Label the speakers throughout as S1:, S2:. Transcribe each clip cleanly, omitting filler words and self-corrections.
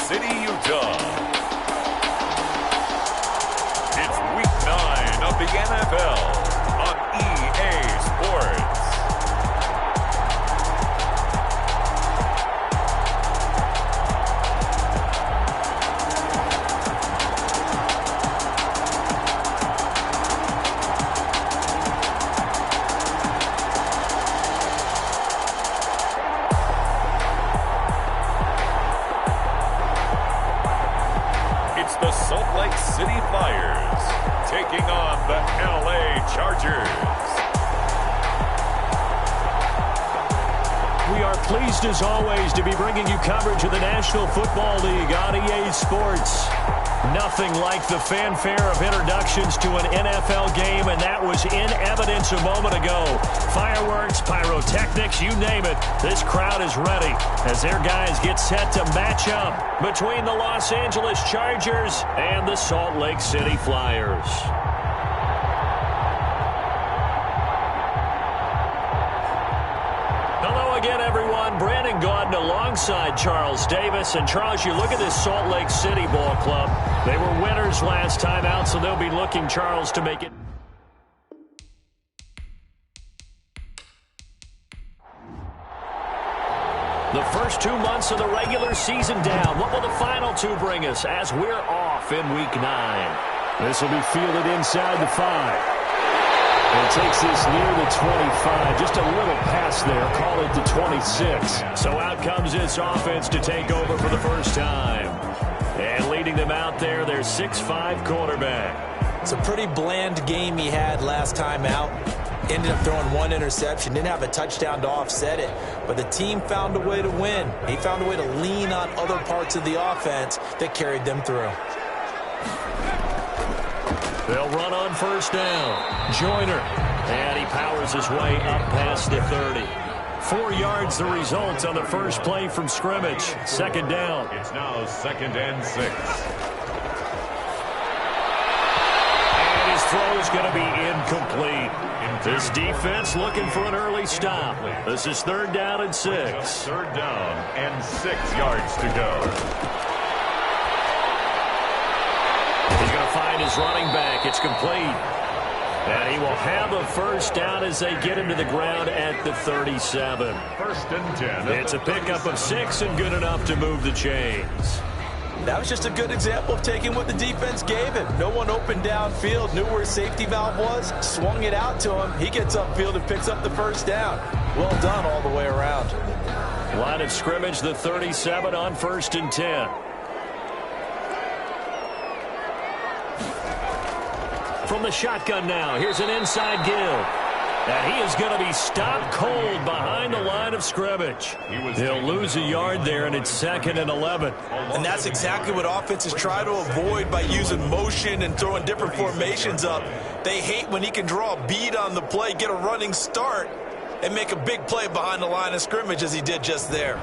S1: City, Utah. It's Week 9 of the NFL on EA Sports. The Salt Lake City Flyers taking on the LA Chargers.
S2: We are pleased as always to be bringing you coverage of the National Football League on EA Sports. Nothing like the fanfare of introductions to an NFL game, and that was in evidence a moment ago. Fireworks, pyrotechnics, you name it. This crowd is ready as their guys get set to match up between the Los Angeles Chargers and the Salt Lake City Flyers. Hello again, everyone. Brandon Gaudin alongside Charles Davis. And Charles, you look at this Salt Lake City ball club. They were winners last time out, so they'll be looking, Charles, to make it. The first 2 months of the regular season down. What will the final two bring us as we're off in Week 9? This will be fielded inside the 5. And takes this near the 25. Just a little pass there. Call it the 26. So out comes this offense to take over for the first time. And leading them out there, their 6'5" quarterback.
S3: It's a pretty bland game he had last time out. Ended up throwing one interception. Didn't have a touchdown to offset it. But the team found a way to win. He found a way to lean on other parts of the offense that carried them through.
S2: They'll run on first down. Joyner. And he powers his way up past the 30. 4 yards the result on the first play from scrimmage. Second down.
S1: It's now 2nd and 6.
S2: And his throw is going to be incomplete. This defense looking for an early stop. This is 3rd down and 6.
S1: 3rd down and 6 yards to go.
S2: He's going to find his running back. It's complete. And he will have a first down as they get him to the ground at the 37.
S1: 1st and 10.
S2: It's a pickup of 6 and good enough to move the chains.
S3: That was just a good example of taking what the defense gave him. No one opened downfield, knew where his safety valve was, swung it out to him. He gets upfield and picks up the first down. Well done all the way around.
S2: Line of scrimmage, the 37 on 1st and 10. From the shotgun now, here's an inside give. And he is going to be stopped cold behind the line of scrimmage. He'll lose a yard there, and it's 2nd and 11.
S3: And that's exactly what offenses try to avoid by using motion and throwing different formations up. They hate when he can draw a bead on the play, get a running start, and make a big play behind the line of scrimmage as he did just there.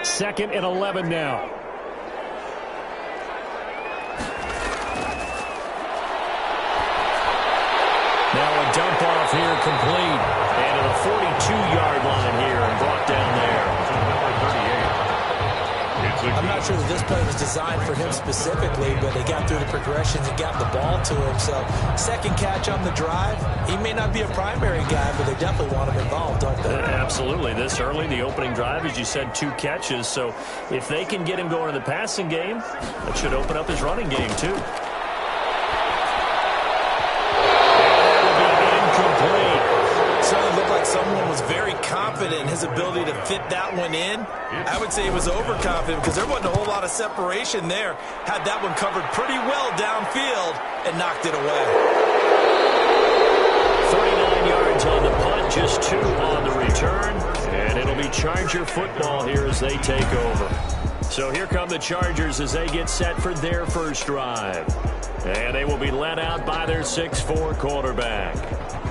S2: 2nd and 11 now. Now a dump off here complete. And at the 42-yard line here and brought down there.
S3: I'm not sure that this play was designed for him specifically, but they got through the progressions and got the ball to him. So 2nd catch on the drive. He may not be a primary guy, but they definitely want him involved, don't they?
S2: Absolutely. This early, the opening drive, as you said, 2 catches. So if they can get him going in the passing game, that should open up his running game too.
S3: So it looked like someone was very confident in his ability to fit that one in. I would say he was overconfident because there wasn't a whole lot of separation there. Had that one covered pretty well downfield and knocked it away.
S2: 39 yards on the punt, just 2 on the return. And it'll be Charger football here as they take over. So here come the Chargers as they get set for their first drive. And they will be led out by their 6'4" quarterback.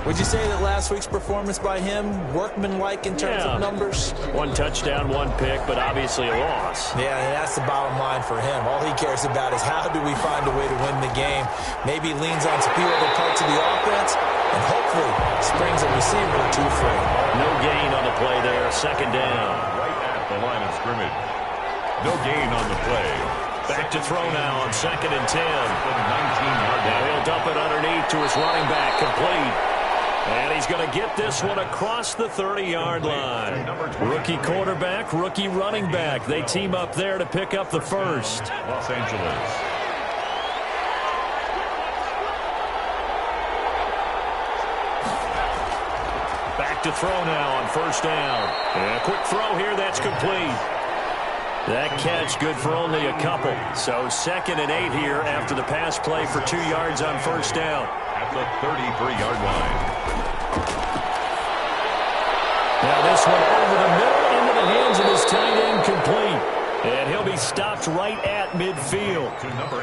S3: Would you say that last week's performance by him, workmanlike in terms of numbers?
S2: 1 touchdown, 1 pick, but obviously a loss.
S3: Yeah, and that's the bottom line for him. All he cares about is how do we find a way to win the game. Maybe leans on a few other parts of the offense, and hopefully springs a receiver or 2 free.
S2: No gain on the play there, 2nd down.
S1: Right at the line of scrimmage. No gain on the play.
S2: Back to throw now on 2nd and 10. Now he'll dump it underneath to his running back, complete. And he's going to get this one across the 30-yard line. Rookie quarterback, rookie running back. They team up there to pick up the first.
S1: Los Angeles.
S2: Back to throw now on 1st down. And a quick throw here, that's complete. That catch good for only a couple. So 2nd and 8 here after the pass play for 2 yards on 1st down.
S1: At the 33-yard line.
S2: Now this one over the middle into the hands of his tight end, complete. And he'll be stopped right at midfield.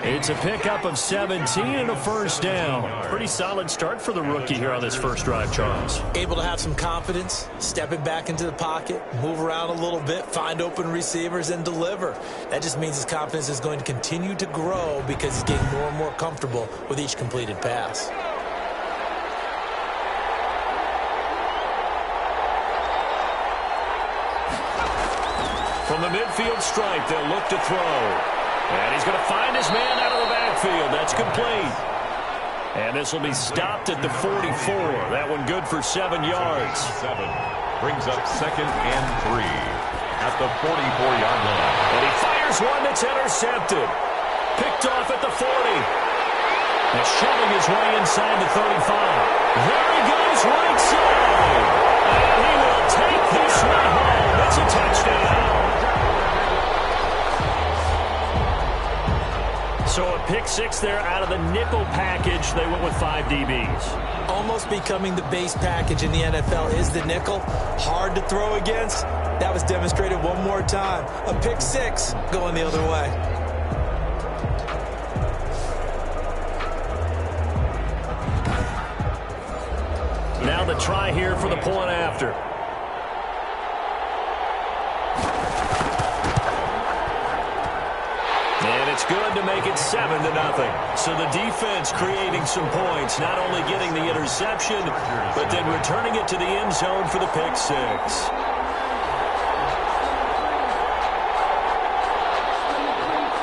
S2: It's a pickup of 17 and a 1st down. Pretty solid start for the rookie here on this first drive, Charles.
S3: Able to have some confidence, stepping back into the pocket, move around a little bit, find open receivers, and deliver. That just means his confidence is going to continue to grow because he's getting more and more comfortable with each completed pass.
S2: From the midfield stripe, they'll look to throw. And he's going to find his man out of the backfield. That's complete. And this will be stopped at the 44. That one good for 7 yards.
S1: 7 brings up 2nd and 3 at the 44-yard line.
S2: And he fires one that's intercepted. Picked off at the 40. And shoving his way inside the 35. There he goes, right side. And he will take this one home. It's a touchdown. So a pick 6 there out of the nickel package. They went with 5 DBs.
S3: Almost becoming the base package in the NFL is the nickel. Hard to throw against. That was demonstrated one more time. A pick 6 going the other way.
S2: Now the try here for the point after. And it's good to make it 7-0. So the defense creating some points, not only getting the interception, but then returning it to the end zone for the pick 6.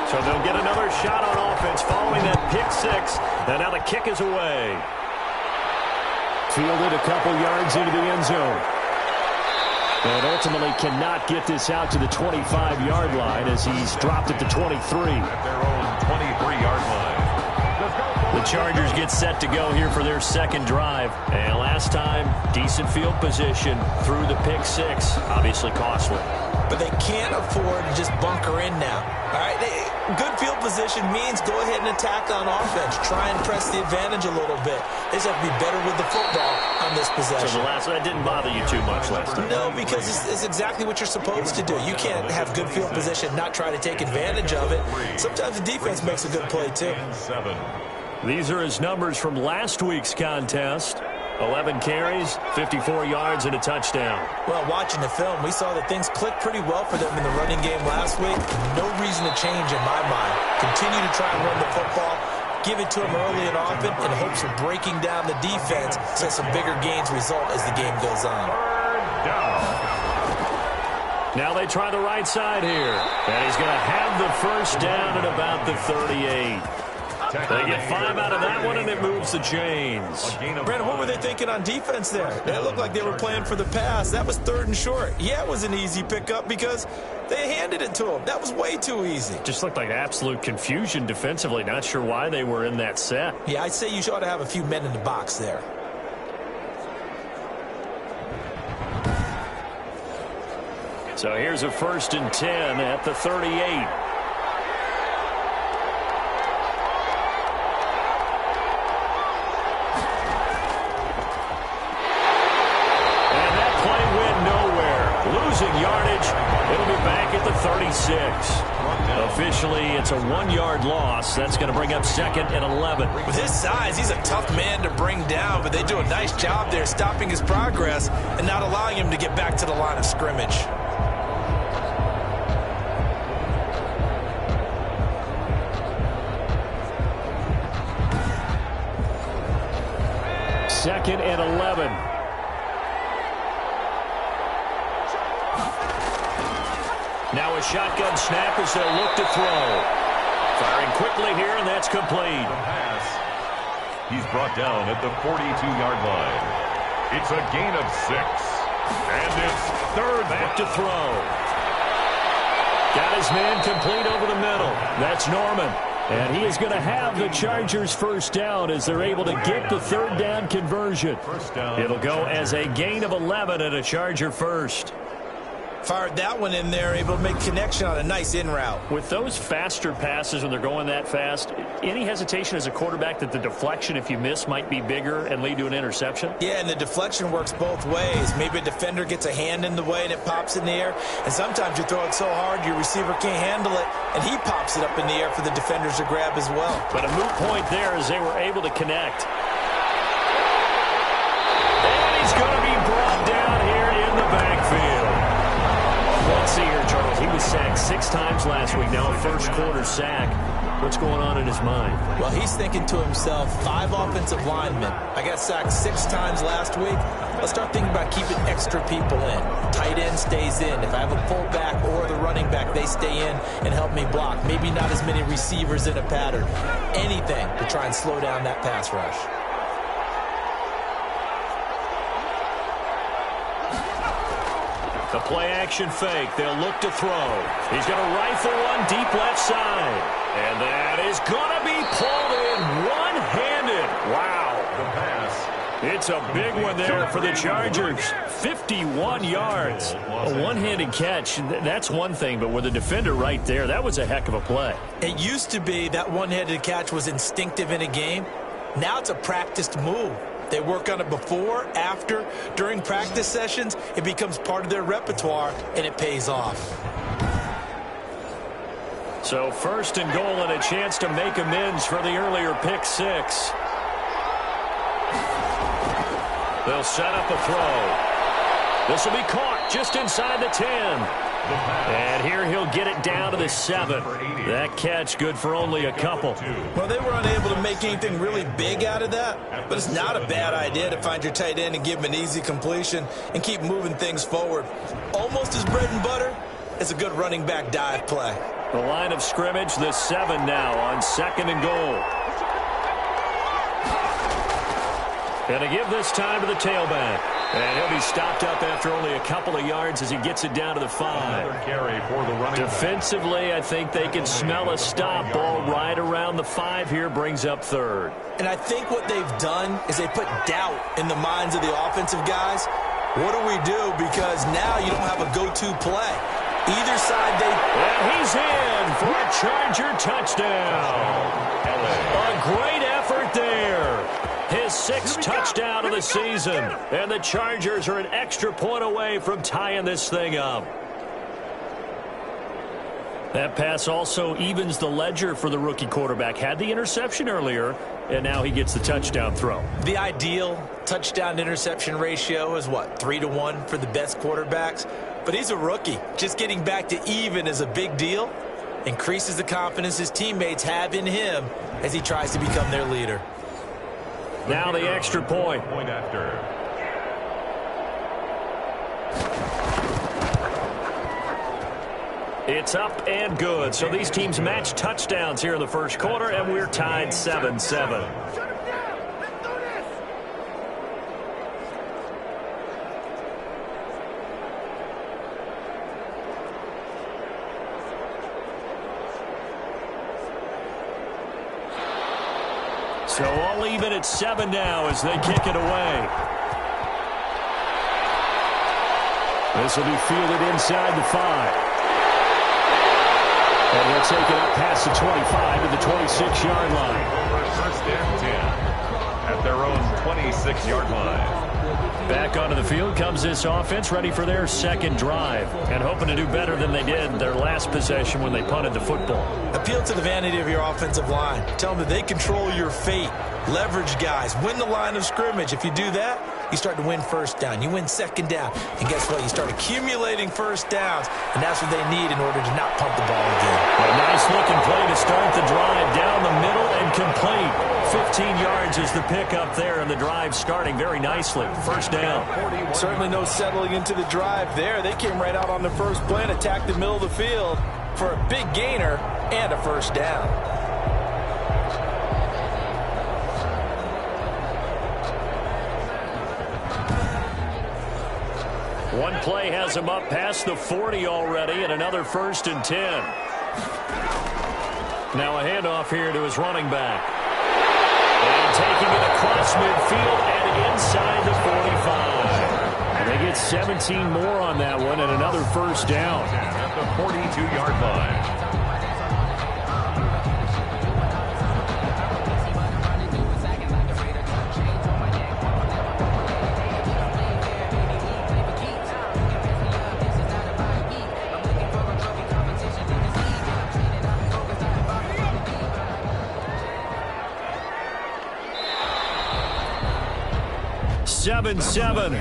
S2: So they'll get another shot on offense following that pick 6. And now the kick is away. Fielded a couple yards into the end zone. And ultimately cannot get this out to the 25-yard line as he's dropped at the 23.
S1: At their own 23-yard line.
S2: The Chargers get set to go here for their second drive. And last time, decent field position through the pick 6. Obviously costly.
S3: But they can't afford to just bunker in now. All right, good field position means go ahead and attack on offense. Try and press the advantage a little bit. They just have to be better with the football on this possession.
S2: So the last that didn't bother you too much last time.
S3: No, because it's exactly what you're supposed to do. You can't have good field position, not try to take advantage of it. Sometimes the defense makes a good play too.
S1: 7.
S2: These are his numbers from last week's contest. 11 carries, 54 yards, and a touchdown.
S3: Well, watching the film, we saw that things clicked pretty well for them in the running game last week. No reason to change in my mind. Continue to try and run the football. Give it to them early and often in hopes of breaking down the defense so some bigger gains result as the game goes on.
S2: Now they try the right side here. And he's going to have the first down at about the 38. They get 5 out of that one, and it moves the chains.
S3: Brandon, what were they thinking on defense there? It looked like they were playing for the pass. That was 3rd and short. Yeah, it was an easy pickup because they handed it to him. That was way too easy.
S2: Just looked like absolute confusion defensively. Not sure why they were in that set.
S3: Yeah, I'd say you ought to have a few men in the box there.
S2: So here's a 1st and 10 at the 38. Yardage. It'll be back at the 36. Officially, it's a 1-yard loss. That's going to bring up 2nd and 11.
S3: With his size, he's a tough man to bring down, but they do a nice job there stopping his progress and not allowing him to get back to the line of scrimmage.
S2: Second and 11. a shotgun snap as they'll look to throw. Firing quickly here, and that's complete.
S1: The pass. He's brought down at the 42-yard line. It's a gain of 6. And it's third.
S2: Back to throw. Got his man complete over the middle. That's Norman. And he is going to have the Chargers first down as they're able to get the third down conversion.
S1: First down.
S2: It'll go as a gain of 11 and a Charger first.
S3: Fired that one in there, able to make connection on a nice in route.
S2: With those faster passes when they're going that fast, any hesitation as a quarterback that the deflection, if you miss, might be bigger and lead to an interception?
S3: Yeah, and the deflection works both ways. Maybe a defender gets a hand in the way and it pops in the air. And sometimes you throw it so hard your receiver can't handle it, and he pops it up in the air for the defenders to grab as well.
S2: But a moot point there as they were able to connect. And he's going to be brought down here in the backfield. Let's see here, Charles. He was sacked 6 times last week. Now a first-quarter sack. What's going on in his mind?
S3: Well, he's thinking to himself, 5 offensive linemen. I got sacked 6 times last week. Let's start thinking about keeping extra people in. Tight end stays in. If I have a fullback or the running back, they stay in and help me block. Maybe not as many receivers in a pattern. Anything to try and slow down that pass rush.
S2: The play-action fake. They'll look to throw. He's going to rifle one deep left side. And that is going to be pulled in one-handed. Wow.
S1: The pass.
S2: It's a big one there for the Chargers. 51 yards. A one-handed catch, that's one thing, but with a defender right there, that was a heck of a play.
S3: It used to be that one-handed catch was instinctive in a game. Now it's a practiced move. They work on it before, after, during practice sessions. It becomes part of their repertoire, and it pays off.
S2: So first and goal and a chance to make amends for the earlier pick 6. They'll set up a throw. This will be caught just inside the 10. And here he'll get it down to the 7. That catch good for only a couple.
S3: Well, they were unable to make anything really big out of that, but it's not a bad idea to find your tight end and give him an easy completion and keep moving things forward. Almost as bread and butter as a good running back dive play.
S2: The line of scrimmage, the 7 now on second and goal. And to give this time to the tailback. And he'll be stopped up after only a couple of yards as he gets it down to the 5.
S1: Another carry for the running
S2: Defensively, I think they can smell a stop. Ball right around the 5 here, brings up third.
S3: And I think what they've done is they put doubt in the minds of the offensive guys. What do we do? Because now you don't have a go-to play. Either side they...
S2: And he's in for a Charger touchdown. A great effort there. His 6th touchdown of the season. And the Chargers are an extra point away from tying this thing up. That pass also evens the ledger for the rookie quarterback. Had the interception earlier, and now he gets the touchdown throw.
S3: The ideal touchdown-interception ratio is, what, 3-to-1 for the best quarterbacks? But he's a rookie. Just getting back to even is a big deal. Increases the confidence his teammates have in him as he tries to become their leader.
S2: Now the extra point.
S1: Point after.
S2: It's up and good. So these teams match touchdowns here in the first quarter, and we're tied 7-7. So all even at 7 now as they kick it away. This will be fielded inside the 5. And they'll take it up past the 25 to the 26-yard line.
S1: First and 10 at their own 26-yard line.
S2: Back onto the field comes this offense, ready for their second drive, and hoping to do better than they did their last possession when they punted the football.
S3: Appeal to the vanity of your offensive line. Tell them that they control your fate. Leverage guys. Win the line of scrimmage. If you do that, you start to win first down. You win second down. And guess what? You start accumulating first downs, and that's what they need in order to not punt the ball again.
S2: A nice-looking play to start the drive down the middle and complete. 15 yards is the pickup there, and the drive starting very nicely. First down.
S3: Certainly no settling into the drive there. They came right out on the first play and attacked the middle of the field for a big gainer and a first down.
S2: One play has him up past the 40 already, and another 1st and 10. Now a handoff here to his running back. And taking it across midfield and inside the 45. And they get 17 more on that one and another first down.
S1: At the 42-yard line.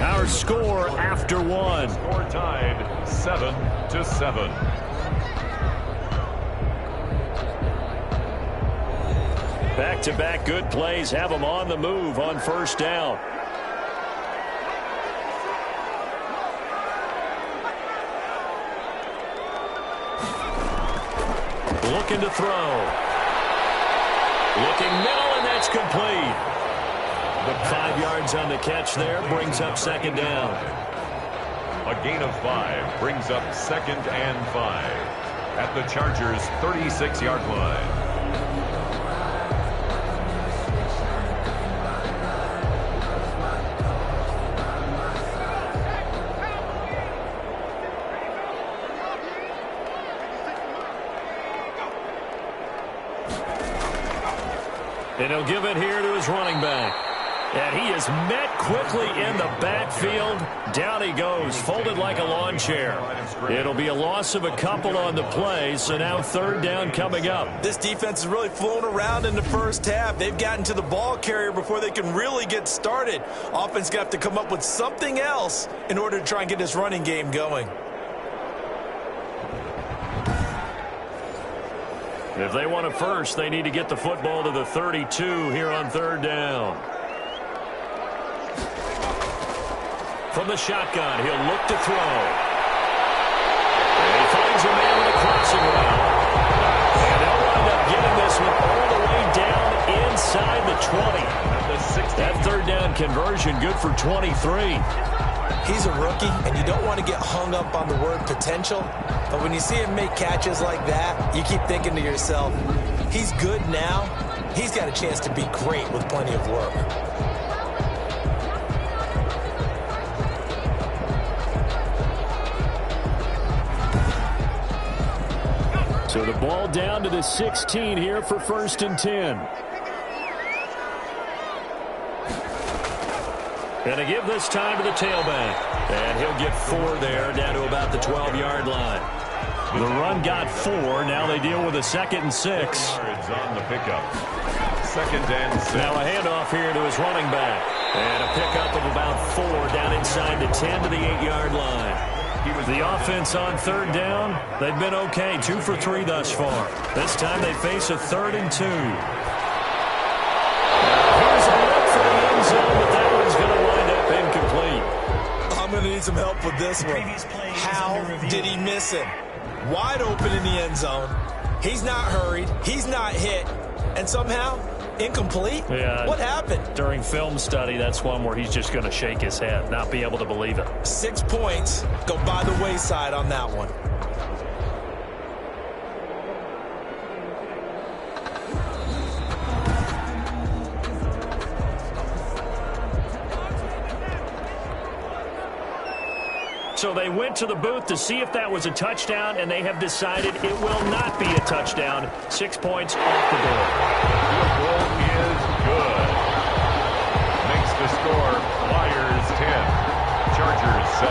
S2: Our score after one.
S1: Score tied 7-7.
S2: Back-to-back good plays have them on the move on first down. Looking to throw. Looking middle, and that's complete. 5 yards on the catch there, brings up second down.
S1: A gain of 5 brings up 2nd and 5 at the Chargers' 36-yard line.
S2: And he'll give it here to his running back. And he is met quickly in the backfield. Down he goes, folded like a lawn chair. It'll be a loss of a couple on the play, so now third down coming up.
S3: This defense is really flown around in the first half. They've gotten to the ball carrier before they can really get started. Offense got to come up with something else in order to try and get this running game going.
S2: If they want a first, they need to get the football to the 32 here on third down. From the shotgun, he'll look to throw. And he finds a man with a crossing route. And they'll wind up getting this one all the way down inside the 20. That third down conversion good for 23.
S3: He's a rookie, and you don't want to get hung up on the word potential. But when you see him make catches like that, you keep thinking to yourself, he's good now. He's got a chance to be great with plenty of work.
S2: So the ball down to the 16 here for 1st and 10. And to give this time to the tailback. And he'll get 4 there, down to about the 12-yard line. The run got 4. Now they deal with a 2nd and 6.
S1: Yards on the pickup. 2nd and 6.
S2: Now a handoff here to his running back. And a pickup of about 4 down inside the 10 to the 8-yard line. The offense on third down, they've been okay. 2 for 3 thus far. This time they face a 3rd and 2. Here's a look for the end zone, but that one's going to wind up incomplete.
S3: I'm going to need some help with this one. How did he miss him? Wide open in the end zone. He's not hurried. He's not hit. And somehow, incomplete?
S2: Yeah.
S3: What happened?
S2: During film study, that's one where he's just going to shake his head, not be able to believe it.
S3: 6 points go by the wayside on that one.
S2: So they went to the booth to see if that was a touchdown, and they have decided it will not be a touchdown. 6 points off the board.
S1: The goal is good. Makes the score Flyers 10, Chargers 7.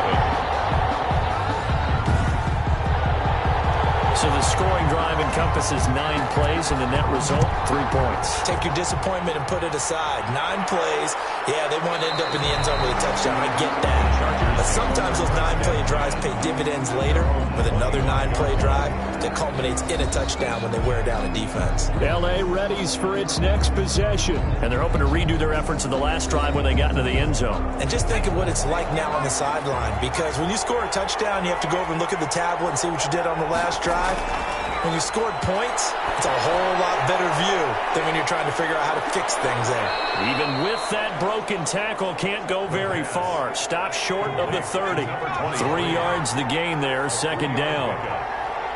S2: So the scoring drive encompasses 9 plays, and the net result, 3 points.
S3: Take your disappointment and put it aside. 9 plays. Yeah, they want to end up in the end zone with a touchdown. I get that. But sometimes those 9-play drives pay dividends later with another 9-play drive that culminates in a touchdown when they wear down a defense.
S2: L.A. readies for its next possession. And they're hoping to redo their efforts in the last drive when they got into the end zone.
S3: And just think of what it's like now on the sideline, because when you score a touchdown, you have to go over and look at the tablet and see what you did on the last drive. When you scored points, it's a whole lot better view than when you're trying to figure out how to fix things there.
S2: Even with that broken tackle, can't go very far. Stop short of the 30. 3 yards the gain there, second down.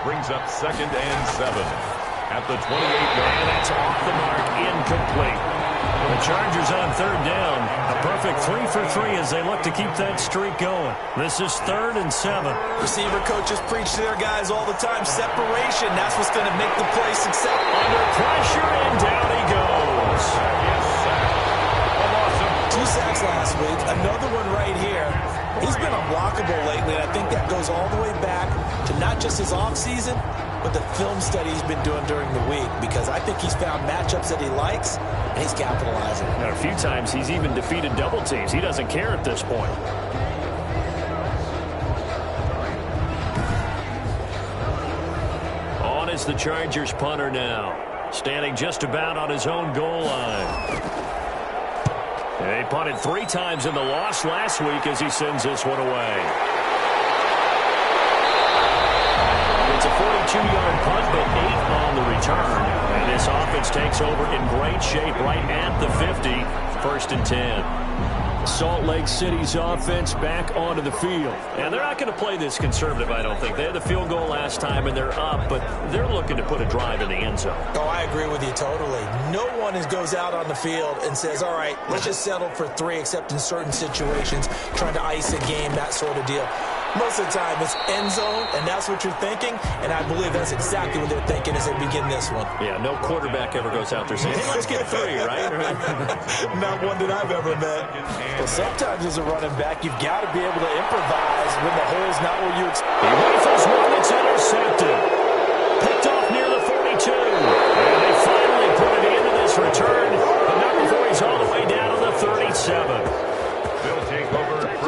S1: Brings up 2nd and 7 at the 28-yard.
S2: And that's off the mark, incomplete. The Chargers on third down. A perfect 3 for 3 as they look to keep that streak going. This is 3rd and 7.
S3: Receiver coaches preach to their guys all the time. Separation, that's what's going to make the play successful.
S2: Under pressure, and down he goes.
S3: 2 sacks last week. Another one right here. He's been unblockable lately, and I think that goes all the way back to not just his offseason, but the film study he's been doing during the week, because I think he's found matchups that he likes, and he's capitalizing.
S2: Now, a few times he's even defeated double teams. He doesn't care at this point. On is the Chargers punter now, standing just about on his own goal line. They punted 3 times in the loss last week as he sends this one away. It's a 42-yard punt, but 8 on the return. And this offense takes over in great shape right at the 50. 1st and 10. Salt Lake City's offense back onto the field. And they're not going to play this conservative, I don't think. They had the field goal last time, and they're up, but they're looking to put a drive in the end zone.
S3: Oh, I agree with you totally. No one goes out on the field and says, all right, let's just settle for 3, except in certain situations, trying to ice a game, that sort of deal. Most of the time, it's end zone, and that's what you're thinking, and I believe that's exactly what they're thinking as they begin this one.
S2: Yeah, no quarterback ever goes out there saying, hey, let's get 3, right?
S3: Not one that I've ever met. But sometimes as a running back, you've got to be able to improvise when the hole's not where you expect.
S2: He rifles one, it's intercepted. Picked off near the 42. And they finally put it into this return, but not before he's all the way down to the 37.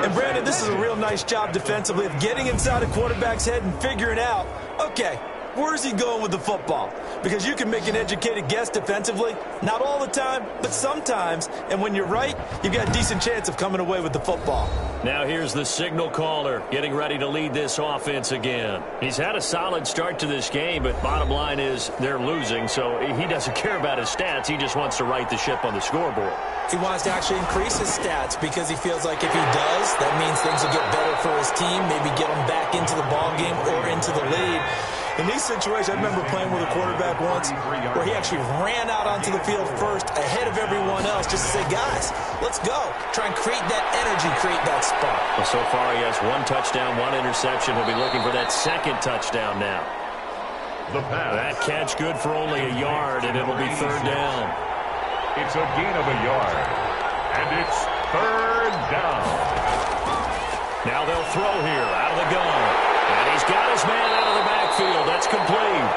S3: And Brandon, this is a real nice job defensively of getting inside a quarterback's head and figuring out, okay, where's he going with the football? Because you can make an educated guess defensively, not all the time, but sometimes. And when you're right, you've got a decent chance of coming away with the football.
S2: Now here's the signal caller getting ready to lead this offense again. He's had a solid start to this game, but bottom line is they're losing, so he doesn't care about his stats. He just wants to right the ship on the scoreboard.
S3: He wants to actually increase his stats because he feels like if he does, that means things will get better for his team, maybe get him back into the ballgame or into the lead. In these situations, I remember playing with a quarterback once where he actually ran out onto the field first ahead of everyone else just to say, guys, let's go. Try and create that energy, create that spark.
S2: Well, so far he has 1 touchdown, 1 interception. He'll be looking for that 2nd touchdown now. That catch good for only a yard, and it'll be 3rd down.
S1: It's a gain of a yard, and it's 3rd down.
S2: Now they'll throw here out of the gun. And he's got his man out of the backfield. That's complete.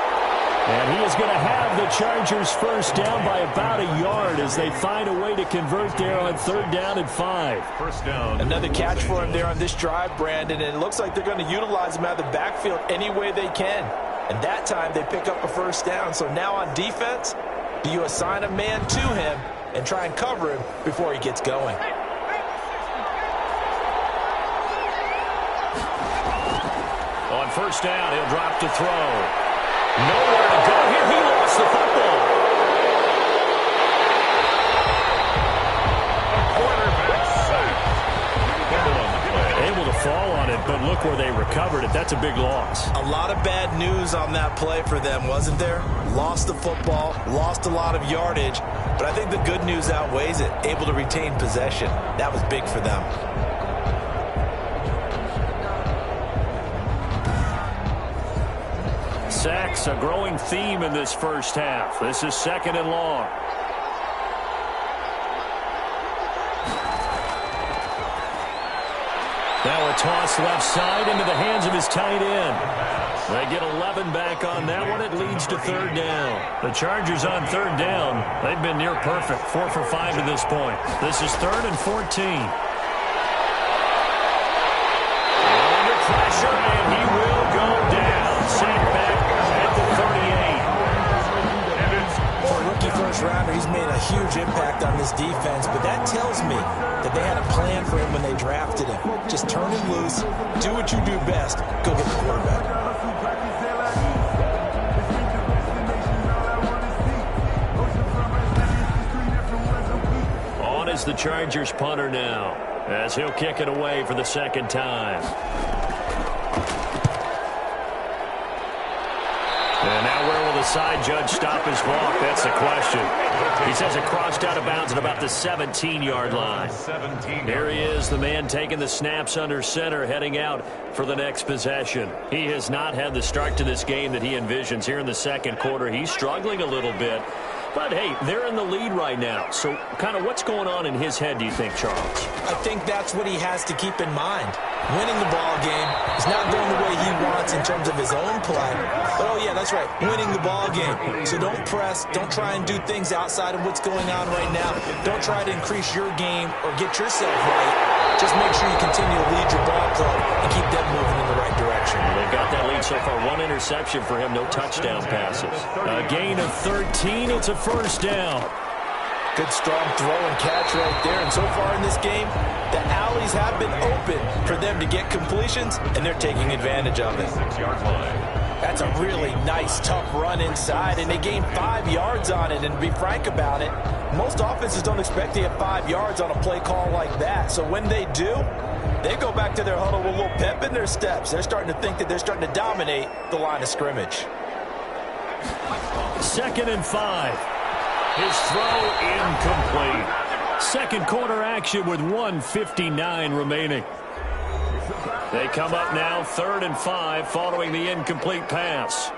S2: And he is going to have the Chargers first down by about a yard as they find a way to convert there on 3rd down and 5.
S1: First down.
S3: Another catch for him there on this drive, Brandon, and it looks like they're going to utilize him out of the backfield any way they can. And that time they pick up a first down. So now on defense, do you assign a man to him and try and cover him before he gets going?
S2: On first down, he'll drop to throw. Nowhere to go here. He lost the football.
S1: A quarterback sack.
S2: Able to fall on it, but look where they recovered it. That's a big loss.
S3: A lot of bad news on that play for them, wasn't there? Lost the football, lost a lot of yardage, but I think the good news outweighs it. Able to retain possession. That was big for them.
S2: Sacks, a growing theme in this first half. This is 2nd and long. Now a toss left side into the hands of his tight end. They get 11 back on that one. It leads to third down. The Chargers on third down. They've been near perfect, 4 for 5 to this point. This is 3rd and 14. Under pressure, and he will go down. Sacked back at the 38.
S3: For a rookie first-rounder, he's made a huge impact on this defense, but that tells me that they had a plan for him when they drafted him. Just turn him loose, do what you do best, go get the quarterback.
S2: On is the Chargers punter now, as he'll kick it away for the second time. And now where will the side judge stop his walk? That's the question. He says it crossed out of bounds at about the 17-yard line. Here he is, the man taking the snaps under center, heading out for the next possession. He has not had the start to this game that he envisions here in the second quarter. He's struggling a little bit. But, hey, they're in the lead right now. So kind of what's going on in his head, do you think, Charles?
S3: I think that's what he has to keep in mind. Winning the ball game is not going the way he wants in terms of his own play. But, oh, yeah, that's right, winning the ball game. So don't press. Don't try and do things outside of what's going on right now. Don't try to increase your game or get yourself right. Just make sure you continue to lead your ball club and keep them moving in the right direction.
S2: They've got that lead so far. 1 interception for him, no touchdown passes. A gain of 13. It's a first down.
S3: Good strong throw and catch right there. And so far in this game, the alleys have been open for them to get completions, and they're taking advantage of it.
S1: 6-yard line.
S3: That's a really nice, tough run inside, and they gained 5 yards on it. And to be frank about it, most offenses don't expect to get 5 yards on a play call like that. So when they do, they go back to their huddle with a little pep in their steps. They're starting to think that they're starting to dominate the line of scrimmage.
S2: 2nd and 5. His throw incomplete. Second quarter action with 1:59 remaining. They come up now 3rd and 5 following the incomplete pass.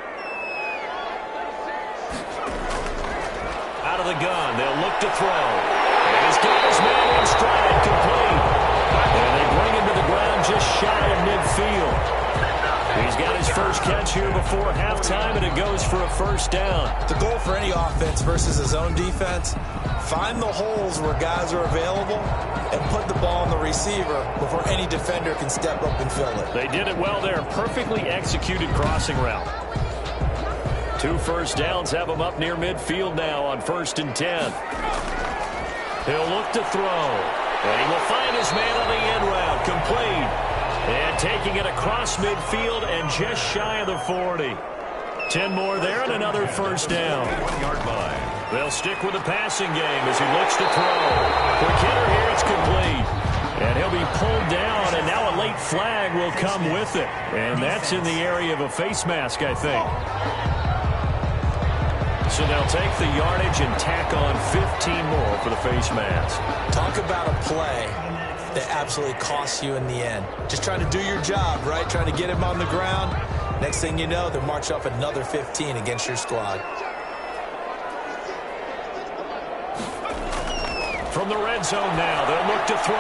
S2: Out of the gun, they'll look to throw. And he's got his man in stride, complete. And they bring him to the ground just shy of midfield. He's got his first catch here before halftime, and it goes for a first down.
S3: The goal for any offense versus his own defense, find the holes where guys are available and put the ball on the receiver before any defender can step up and fill it.
S2: They did it well there. Perfectly executed crossing route. 2 first downs have him up near midfield now on 1st and 10. He'll look to throw. And he will find his man on the end route. Complete. And taking it across midfield and just shy of the 40. 10 more there and another first down.
S1: 1-yard line.
S2: They'll stick with the passing game as he looks to throw. Quick hitter here, it's complete. And he'll be pulled down, and now a late flag will come with it. And that's in the area of a face mask, I think. So they'll take the yardage and tack on 15 more for the face mask.
S3: Talk about a play that absolutely costs you in the end. Just trying to do your job, right? Trying to get him on the ground. Next thing you know, they'll march off another 15 against your squad.
S2: From the red zone now, they'll look to throw.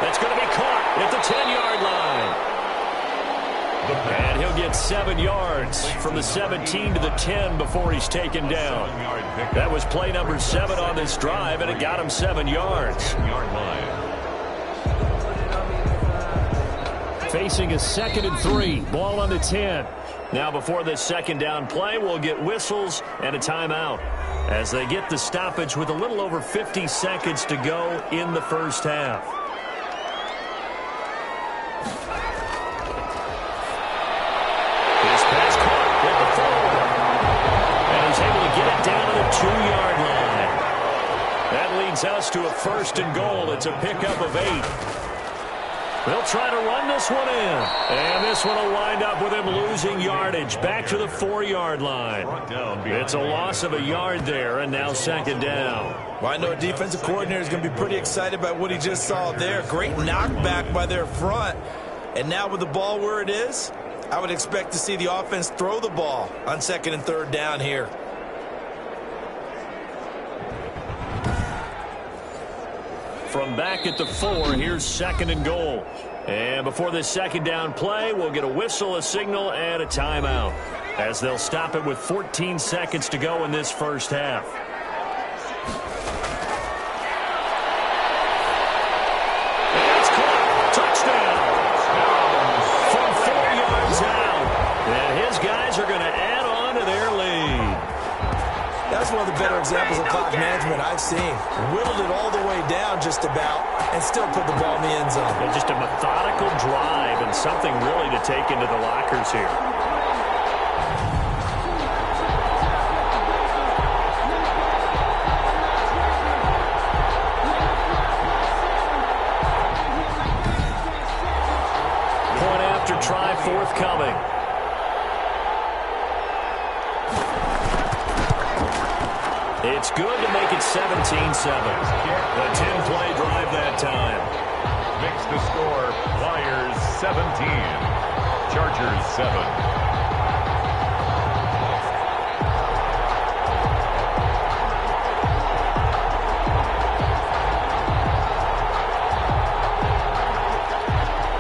S2: That's going to be caught at the 10-yard line. And he'll get 7 yards from the 17 to the 10 before he's taken down. That was play number 7 on this drive, and it got him 7 yards.
S1: 10-yard line.
S2: Facing a 2nd and 3. Ball on the 10. Now before this second down play, we'll get whistles and a timeout as they get the stoppage with a little over 50 seconds to go in the first half. His pass caught at the 4. And he's able to get it down to the 2-yard line. That leads us to a 1st and goal. It's a pickup of 8. They'll try to run this one in. And this one will wind up with him losing yardage. Back to the 4-yard line. It's a loss of a yard there, and now 2nd down.
S3: Well, I know a defensive coordinator is going to be pretty excited about what he just saw there. Great knockback by their front. And now with the ball where it is, I would expect to see the offense throw the ball on 2nd and 3rd down here.
S2: from back at the 4. Here's 2nd and goal. And before this second down play, we'll get a whistle, a signal, and a timeout, as they'll stop it with 14 seconds to go in this first half. And it's caught. Touchdown. From 4 yards out. And his guys are going to add on to their lead.
S3: That's one of the better examples of clock management I've seen. Whittled it all the way down just about and still put the ball in the end zone.
S2: And just a methodical drive and something really to take into the lockers here. Point after try forthcoming. It's good to make it 17-7. A 10-play drive that time.
S1: Makes the score Flyers 17, Chargers 7.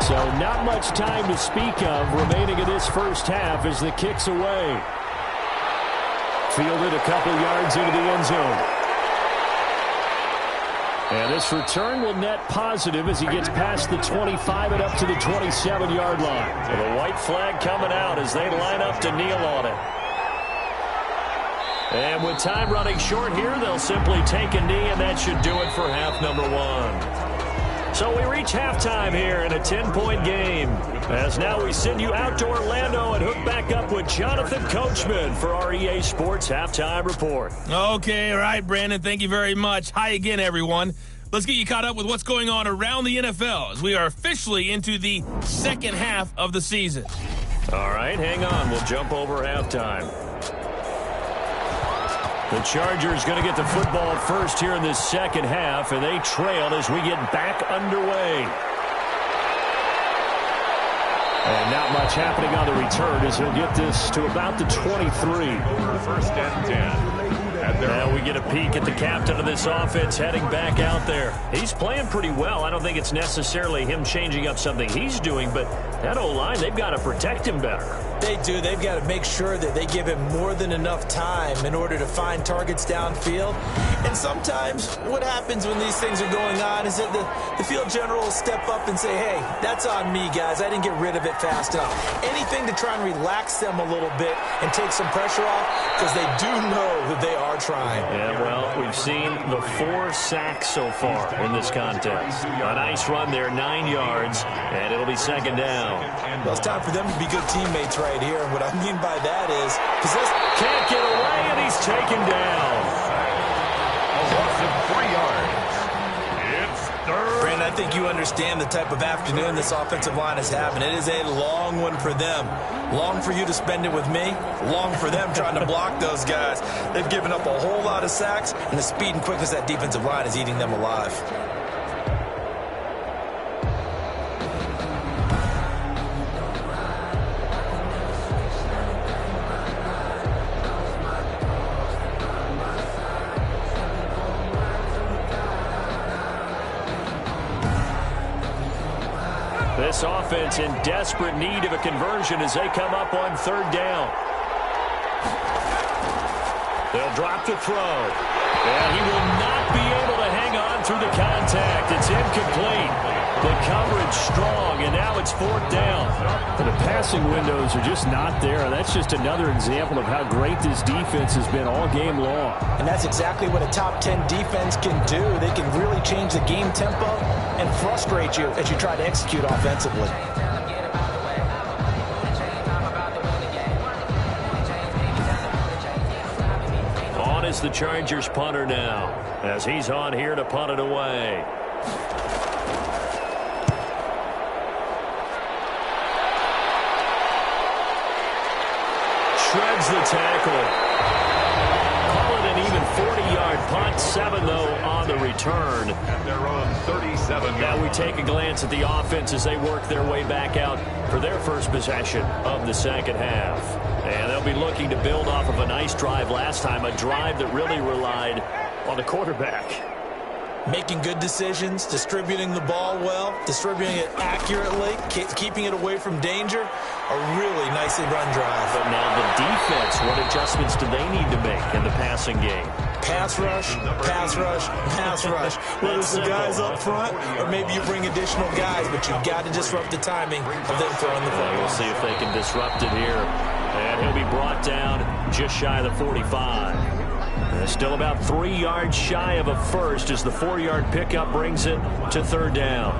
S2: So not much time to speak of remaining in this first half as the kick's away. Fielded a couple yards into the end zone. And this return will net positive as he gets past the 25 and up to the 27-yard line. So the white flag coming out as they line up to kneel on it. And with time running short here, they'll simply take a knee, and that should do it for half number 1. So we reach halftime here in a 10-point game. As now we send you out to Orlando and hook back up with Jonathan Coachman for our EA Sports Halftime Report.
S4: Okay, all right, Brandon, thank you very much. Hi again, everyone. Let's get you caught up with what's going on around the NFL as we are officially into the second half of the season.
S2: All right, hang on. We'll jump over halftime. The Chargers going to get the football first here in this second half, and they trail as we get back underway. And not much happening on the return as he'll get this to about the 23.
S1: First and 10.
S2: Now we get a peek at the captain of this offense heading back out there. He's playing pretty well. I don't think it's necessarily him changing up something he's doing, but that O-line, they've got to protect him better.
S3: They do. They've got to make sure that they give him more than enough time in order to find targets downfield. And sometimes what happens when these things are going on is that the field general will step up and say, hey, that's on me, guys. I didn't get rid of it fast enough. Anything to try and relax them a little bit and take some pressure off, because they do know that they are trying.
S2: Yeah, well, we've seen the 4 sacks so far in this contest. A nice run there, 9 yards, and it'll be second down.
S3: Well, it's time for them to be good teammates right here, and what I mean by that is
S2: can't get away, and he's taken down.
S1: A loss of 3 yards. It's third.
S3: Brandon, I think you understand the type of afternoon this offensive line is having. It is a long one for them. Long for you to spend it with me. Long for them trying to block those guys. They've given up a whole lot of sacks, and the speed and quickness of that defensive line is eating them alive.
S2: This offense in desperate need of a conversion as they come up on third down. They'll drop the throw. And he will not be able to hang on through the contact. It's incomplete. The coverage strong, and now it's fourth down.
S5: The passing windows are just not there. That's just another example of how great this defense has been all game long.
S6: And that's exactly what a top 10 defense can do. They can really change the game tempo and frustrate you as you try to execute offensively.
S2: On is the Chargers punter now, as he's on here to punt it away. Shreds the tackle. Call it an even 40-yard punt. 7, though, on the return.
S1: At their own 37.
S2: Now we take a glance at the offense as they work their way back out for their first possession of the second half. And they'll be looking to build off of a nice drive last time, a drive that really relied on the quarterback.
S6: Making good decisions, distributing the ball well, distributing it accurately, keeping it away from danger. A really nicely run drive.
S2: But now the defense, what adjustments do they need to make in the passing game?
S6: Pass rush, pass rush, pass rush. Whether it's the guys up front or maybe you bring additional guys, but you've got to disrupt the timing of them throwing the football.
S2: We'll see if they can disrupt it here. And he'll be brought down just shy of the 45. Still about 3 yards shy of a first as the 4-yard pickup brings it to 3rd down.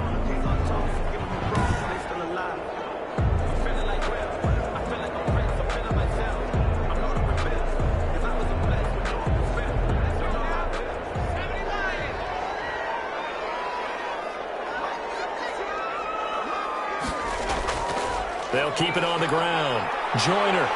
S2: They'll keep it on the ground. Joyner.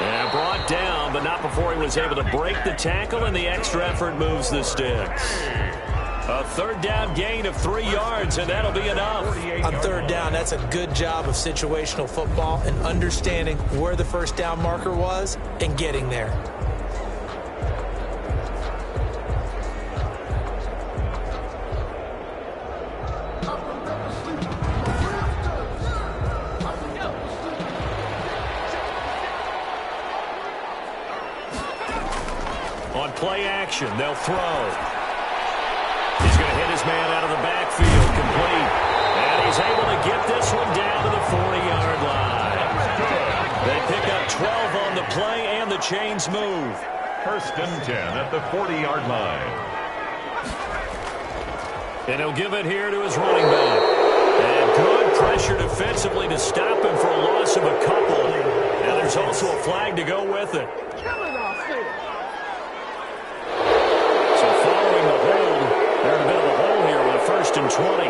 S2: And brought down, but not before he was able to break the tackle, and the extra effort moves the sticks. A 3rd down gain of 3 yards, and that'll be enough.
S6: On 3rd down, that's a good job of situational football and understanding where the 1st down marker was and getting there.
S2: On play action, they'll throw. He's going to hit his man out of the backfield, complete. And he's able to get this one down to the 40-yard line. They pick up 12 on the play, and the chains move.
S1: 1st and 10 at the 40-yard line.
S2: And he'll give it here to his running back. And good pressure defensively to stop him for a loss of a couple. And there's also a flag to go with it. They're in a bit of a hole here with a 1st and 20.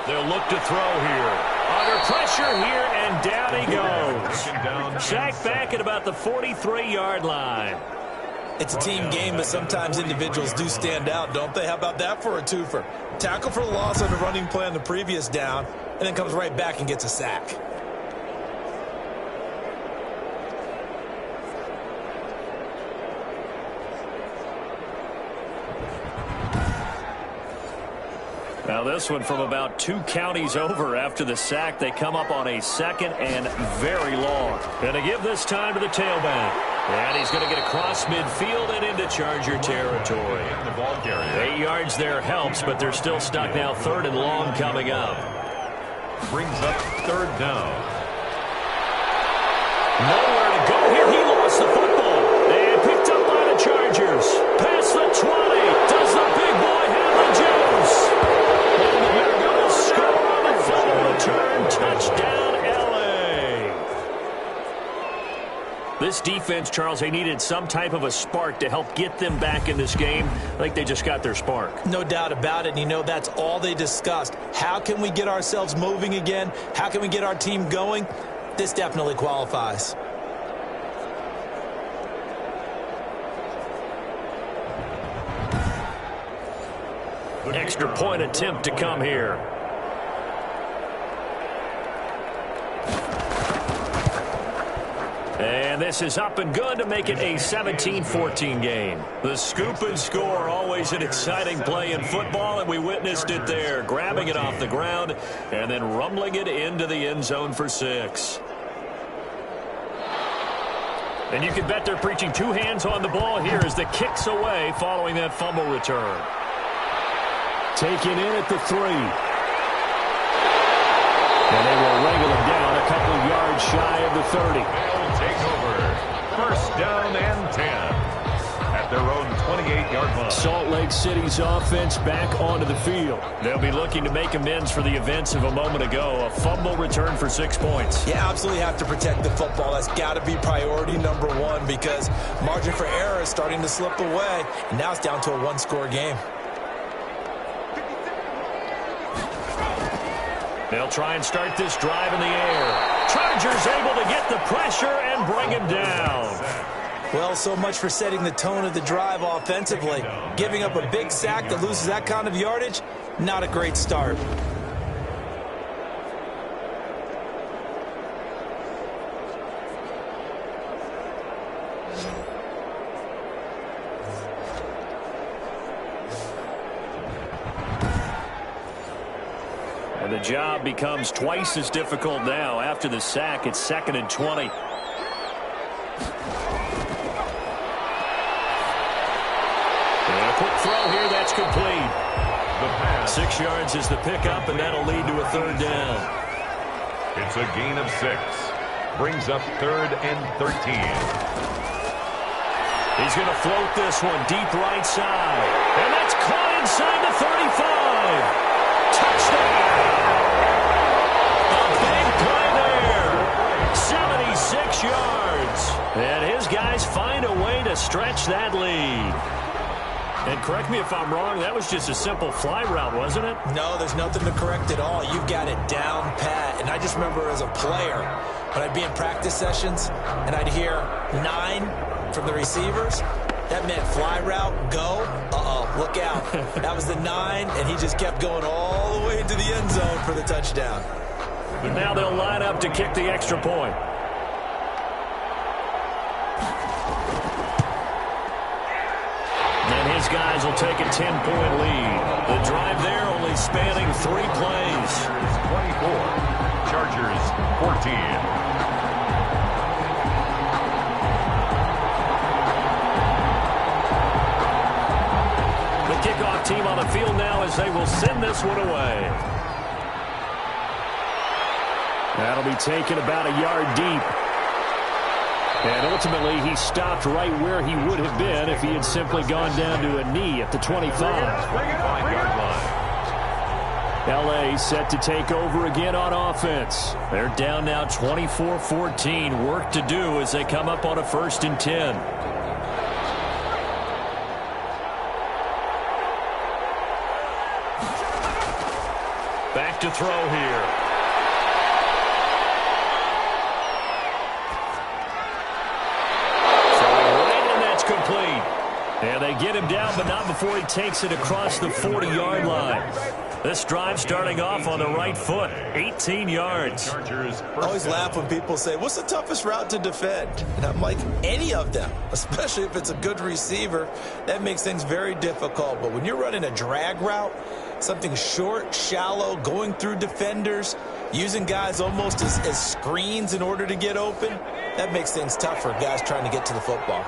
S2: They'll look to throw here. Under pressure here, and down he goes. Sacked back at about the 43-yard line.
S3: It's a team game, but sometimes individuals do stand out, don't they? How about that for a twofer? Tackle for the loss on the running play on the previous down, and then comes right back and gets a sack.
S2: Now this one from about 2 counties over after the sack. They come up on a 2nd and very long. Going to give this time to the tailback. And he's going to get across midfield and into Charger territory. 8 yards there helps, but they're still stuck now. 3rd and long coming up.
S1: Brings up 3rd down.
S2: Nowhere to go here. He lost the football. And picked up by the Chargers. Past the 20. Does the big boy have the juice? And they're going to score on the fumble return. Touchdown, L.A. This defense, Charles, they needed some type of a spark to help get them back in this game. I think they just got their spark.
S6: No doubt about it. And, you know, that's all they discussed. How can we get ourselves moving again? How can we get our team going? This definitely qualifies.
S2: Extra point attempt to come here. And this is up and good to make it a 17-14 game. The scoop and score, always an exciting play in football, and we witnessed it there. Grabbing it off the ground and then rumbling it into the end zone for 6. And you can bet they're preaching 2 hands on the ball here as the kick's away following that fumble return.
S5: Taken in at the 3. And they will wrangle him down a couple of yards shy of the 30.
S1: They'll take over. 1st down and 10 at their own 28-yard line.
S5: Salt Lake City's offense back onto the field.
S2: They'll be looking to make amends for the events of a moment ago. A fumble return for 6 points.
S3: You absolutely have to protect the football. That's got to be priority number 1 because margin for error is starting to slip away. And now it's down to a 1-score game.
S2: They'll try and start this drive in the air. Chargers able to get the pressure and bring him down.
S6: Well, so much for setting the tone of the drive offensively. Giving up a big sack that loses that kind of yardage, not a great start.
S5: job becomes twice as difficult now. After the sack, it's 2nd and 20. And a quick throw here, that's complete. 6 yards is the pickup, and that'll lead to a 3rd down.
S1: It's a gain of 6. Brings up 3rd and 13.
S5: He's going to float this one deep right side. And that's caught inside the 35. Touchdown! A big play there. 76 yards. And his guys find a way to stretch that lead. And correct me if I'm wrong, that was just a simple fly route, wasn't it?
S6: No, there's nothing to correct at all. You've got it down pat. And I just remember as a player, when I'd be in practice sessions and I'd hear 9 from the receivers, that meant fly route, go, look out. That was the 9, and he just kept going all the way into the end zone for the touchdown.
S5: But now they'll line up to kick the extra point. And his guys will take a 10-point lead. The drive there only spanning 3 plays.
S1: 24. Chargers 14.
S5: Kickoff team on the field now as they will send this one away. That'll be taken about a yard deep. And ultimately, he stopped right where he would have been if he had simply gone down to a knee at the 25. LA set to take over again on offense. They're down now 24-14. Work to do as they come up on a 1st and 10. Back to throw here. Throwing right, and that's complete. And they get him down, but not before he takes it across the 40-yard line. This drive starting off on the right foot, 18 yards.
S6: I always laugh when people say, what's the toughest route to defend? And I'm like, any of them, especially if it's a good receiver. That makes things very difficult. But when you're running a drag route, something short, shallow, going through defenders, using guys almost as screens in order to get open, that makes things tough for guys trying to get to the football.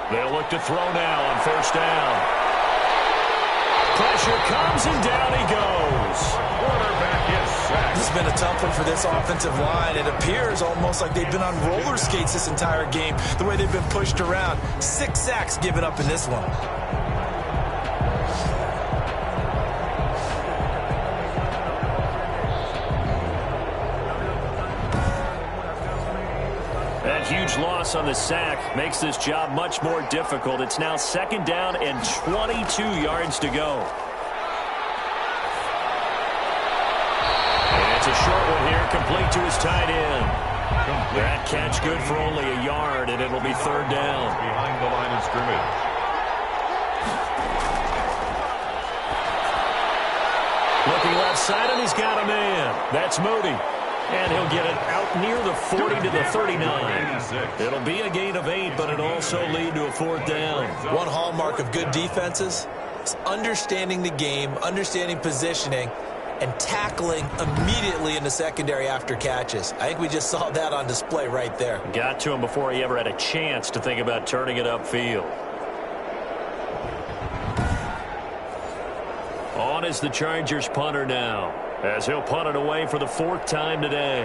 S5: They'll look to throw now on 1st down. Pressure comes, and down he goes.
S1: Quarterback is sacked.
S6: This has been a tough one for this offensive line. It appears almost like they've been on roller skates this entire game, the way they've been pushed around. 6 sacks given up in this one.
S5: That huge loss on the sack makes this job much more difficult. It's now 2nd down and 22 yards to go. And it's a short one here, complete to his tight end. That catch good for only a yard, and it'll be 3rd down.
S1: Behind the line of scrimmage.
S5: Looking left side, and he's got a man. That's Moody. And he'll get it out near the 40 to the 39. It'll be a gain of 8, but it'll also lead to a 4th down.
S6: One hallmark of good defenses is understanding the game, understanding positioning, and tackling immediately in the secondary after catches. I think we just saw that on display right there.
S5: Got to him before he ever had a chance to think about turning it upfield. On is the Chargers punter now, as he'll punt it away for the 4th time today.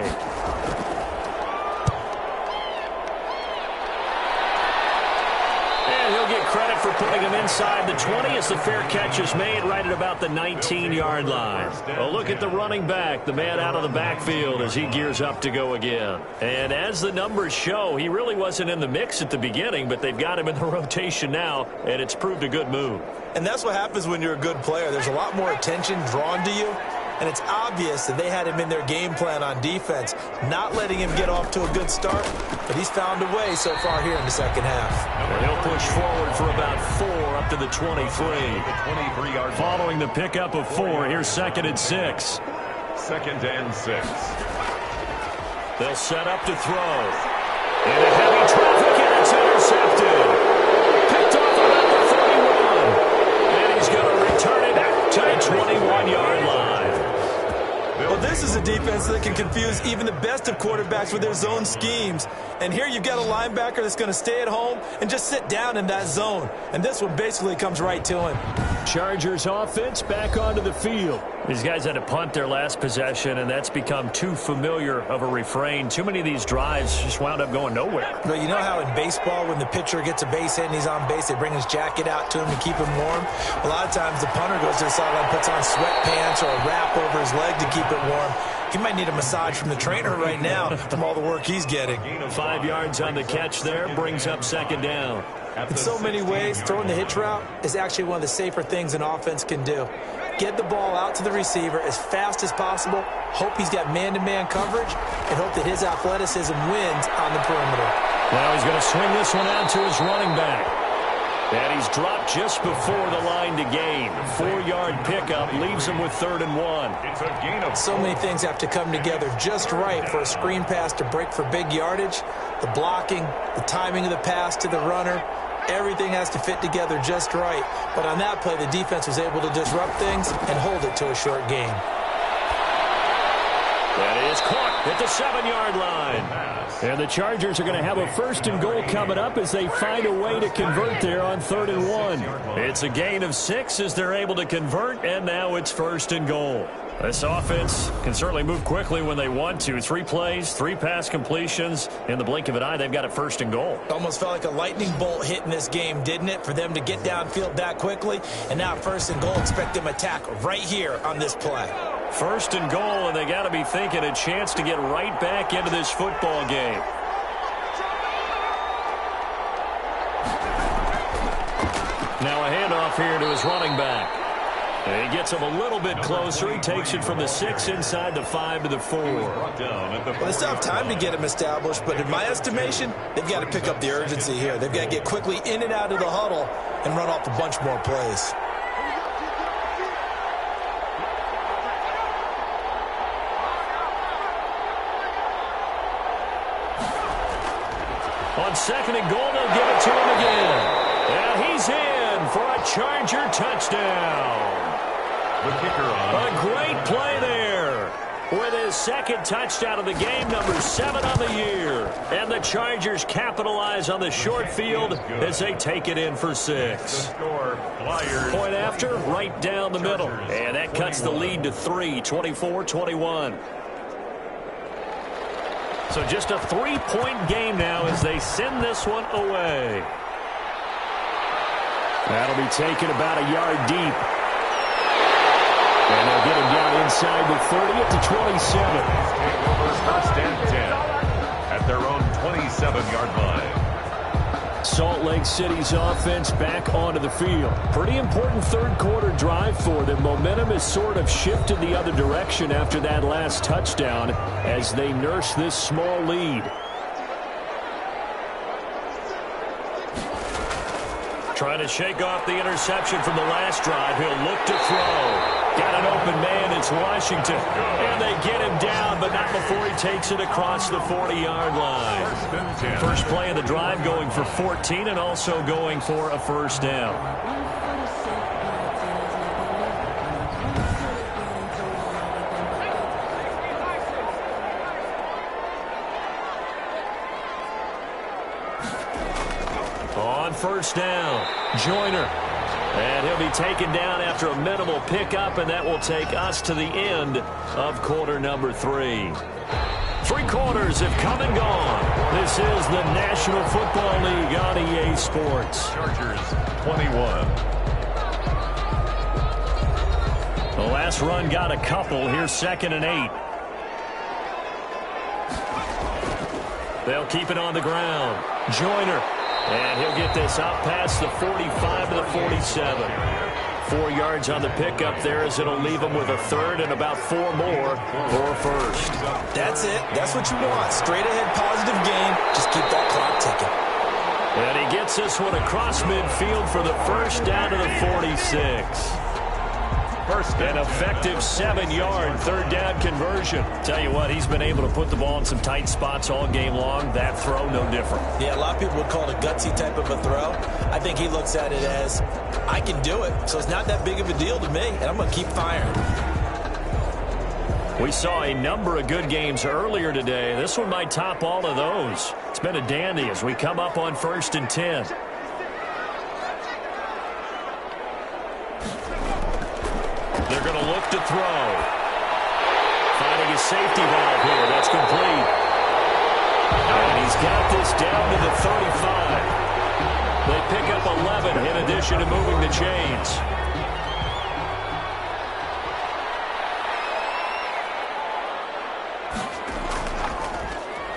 S5: And he'll get credit for putting him inside the 20 as the fair catch is made right at about the 19-yard line. A look at the running back, the man out of the backfield as he gears up to go again. And as the numbers show, he really wasn't in the mix at the beginning, but they've got him in the rotation now, and it's proved a good move.
S6: And that's what happens when you're a good player. There's a lot more attention drawn to you, and it's obvious that they had him in their game plan on defense, not letting him get off to a good start, but he's found a way so far here in the second half.
S5: And he'll push forward for about 4 up to the 23. Following the pickup of 4, here's 2nd and 6.
S1: 2nd and 6.
S5: They'll set up to throw. Into heavy traffic, and it's intercepted. Picked off about the 31. And he's going to
S6: This is a defense that can confuse even the best of quarterbacks with their zone schemes. And here you've got a linebacker that's going to stay at home and just sit down in that zone. And this one basically comes right to him.
S2: Chargers offense back onto the field. These guys had to punt their last possession, and that's become too familiar of a refrain. Too many of these drives just wound up going nowhere.
S6: But you know how in baseball, when the pitcher gets a base hit and he's on base, they bring his jacket out to him to keep him warm? A lot of times the punter goes to the sideline, puts on sweatpants or a wrap over his leg to keep it warm. He might need a massage from the trainer right now from all the work he's getting.
S2: 5 yards on the catch there, brings up second down.
S6: In so many ways, throwing the hitch route is actually one of the safer things an offense can do. Get the ball out to the receiver as fast as possible, hope he's got man-to-man coverage, and hope that his athleticism wins on the perimeter.
S2: Now he's going to swing this one out to his running back. And he's dropped just before the line to gain. 4-yard pickup leaves him with 3rd and 1.
S1: It's a gain of
S6: so many things have to come together just right for a screen pass to break for big yardage. The blocking, the timing of the pass to the runner, everything has to fit together just right. But on that play, the defense was able to disrupt things and hold it to a short gain.
S2: That is caught at the 7-yard line. And the Chargers are going to have a 1st and goal coming up as they find a way to convert there on 3rd and 1. It's a gain of 6 as they're able to convert, and now it's 1st and goal. This offense can certainly move quickly when they want to. 3 plays, 3 pass completions. In the blink of an eye, they've got it 1st and goal.
S6: Almost felt like a lightning bolt hit in this game, didn't it? For them to get downfield that quickly. And now 1st and goal, expect them to attack right here on this play.
S2: 1st and goal, and they got to be thinking a chance to get right back into this football game. Now a handoff here to his running back. And he gets him a little bit closer. He takes it from the 6 inside the 5 to the 4.
S6: Well, they still have time to get him established, but in my estimation, they've got to pick up the urgency here. They've got to get quickly in and out of the huddle and run off a bunch more plays.
S2: On 2nd and goal, they'll give it to him again. And he's in for a Charger touchdown.
S1: the kicker on.
S2: A great play there. With his 2nd touchdown of the game, number 7 on the year. And the Chargers capitalize on the short field as they take it in for 6. Point after, right down the middle. And that cuts the lead to 3, 24-21. So just a 3-point game now as they send this one away. That'll be taken about a yard deep. And they'll get him down inside the 30 at the 27.
S1: First and 10 at their own 27-yard line.
S2: Salt Lake City's offense back onto the field. Pretty important third-quarter drive for them. Momentum has sort of shifted the other direction after that last touchdown as they nurse this small lead. Trying to shake off the interception from the last drive. He'll look to throw. Got an open man. It's Washington. And they get him down, but not before he takes it across the 40-yard line. First play of the drive going for 14 and also going for a first down. On first down, Joyner. And he'll be taken down after a minimal pickup, and that will take us to the end of quarter number 3. 3 quarters have come and gone. This is the National Football League on EA Sports.
S1: Chargers 21.
S2: The last run got a couple. Here's 2nd and 8. They'll keep it on the ground. Joyner. And he'll get this out past the 45 to the 47. 4 yards on the pickup there as it'll leave him with a 3rd and about 4 more for a first.
S6: That's it. That's what you want. Straight ahead positive gain. Just keep that clock ticking.
S2: And he gets this one across midfield for the first down to the 46. An effective 7-yard third down conversion. Tell you what, he's been able to put the ball in some tight spots all game long. That throw, no different.
S6: Yeah, a lot of people would call it a gutsy type of a throw. I think he looks at it as, I can do it, so it's not that big of a deal to me, and I'm going to keep firing.
S2: We saw a number of good games earlier today. This one might top all of those. It's been a dandy as we come up on 1st and 10. They're going to look to throw. Finding a safety valve here. That's complete. And he's got this down to the 35. They pick up 11 in addition to moving the chains.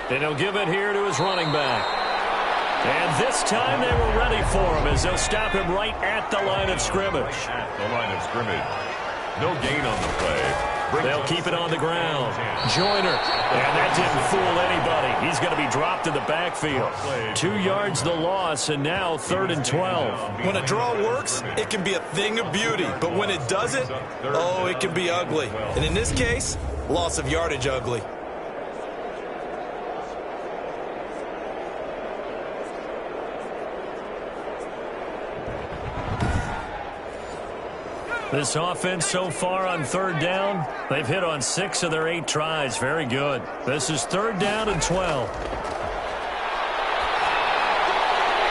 S2: And he'll give it here to his running back. And this time they were ready for him as they'll stop him right at the line of scrimmage.
S1: At the line of scrimmage. No gain on the play.
S2: They'll keep it on the ground. Joyner. And that didn't fool anybody. He's going to be dropped in the backfield. 2 yards the loss, and now 3rd and 12.
S6: When a draw works, it can be a thing of beauty. But when it doesn't, oh, it can be ugly. And in this case, loss of yardage ugly.
S2: This offense so far on 3rd down, they've hit on 6 of their 8 tries. Very good. This is 3rd down and 12.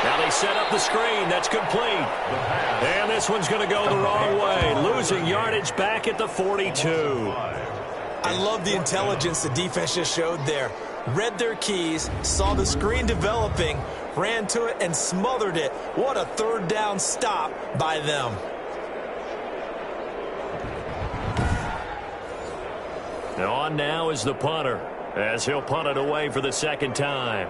S2: Now they set up the screen. That's complete. And this one's going to go the wrong way. Losing yardage back at the 42.
S6: I love the intelligence the defense just showed there. Read their keys, saw the screen developing, ran to it, and smothered it. What a 3rd down stop by them.
S2: On now is the punter, as he'll punt it away for the 2nd time.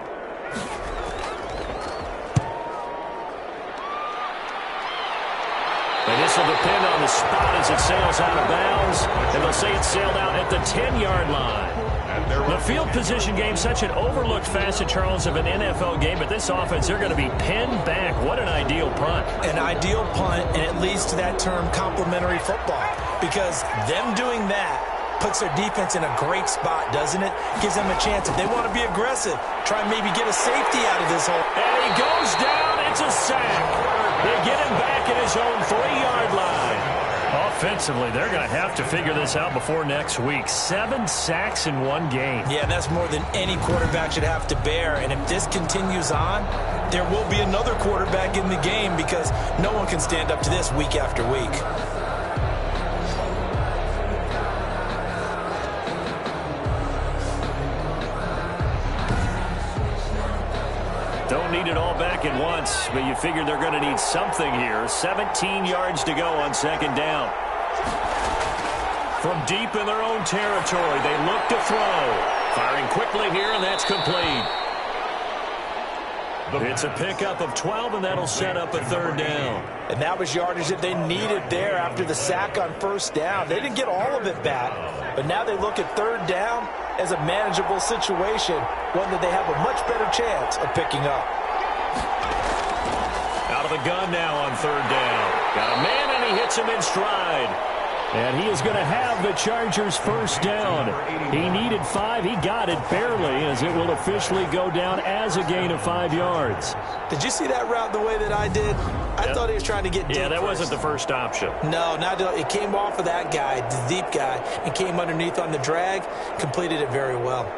S2: And this will depend on the spot as it sails out of bounds. And they'll say it sailed out at the 10-yard line. The field position game, such an overlooked facet, Charles, of an NFL game. But this offense, they're going to be pinned back. What an ideal punt.
S6: An ideal punt, and it leads to that term complementary football. Because them doing that puts their defense in a great spot, doesn't it? Gives them a chance. If they want to be aggressive, try and maybe get a safety out of this hole.
S2: And he goes down. It's a sack. They get him back at his own 3-yard line. Offensively, they're going to have to figure this out before next week. 7 sacks in 1 game.
S6: Yeah, that's more than any quarterback should have to bear. And if this continues on, there will be another quarterback in the game because no one can stand up to this week after week.
S2: Don't need it all back at once, but you figure they're going to need something here. 17 yards to go on 2nd down. From deep in their own territory, they look to throw. Firing quickly here, and that's complete. It's a pickup of 12, and that'll set up a 3rd down.
S6: And that was yardage that they needed there after the sack on 1st down. They didn't get all of it back, but now they look at 3rd down as a manageable situation, one that they have a much better chance of picking up.
S2: Out of the gun now on 3rd down. Got a man, and he hits him in stride. And he is going to have the Chargers' 1st down. He needed 5. He got it barely, as it will officially go down as a gain of 5 yards.
S6: Did you see that route the way that I did? I thought he was trying to get deep.
S2: Yeah, that wasn't the first option.
S6: No, it came off of that guy, the deep guy, and came underneath on the drag. Completed it very well.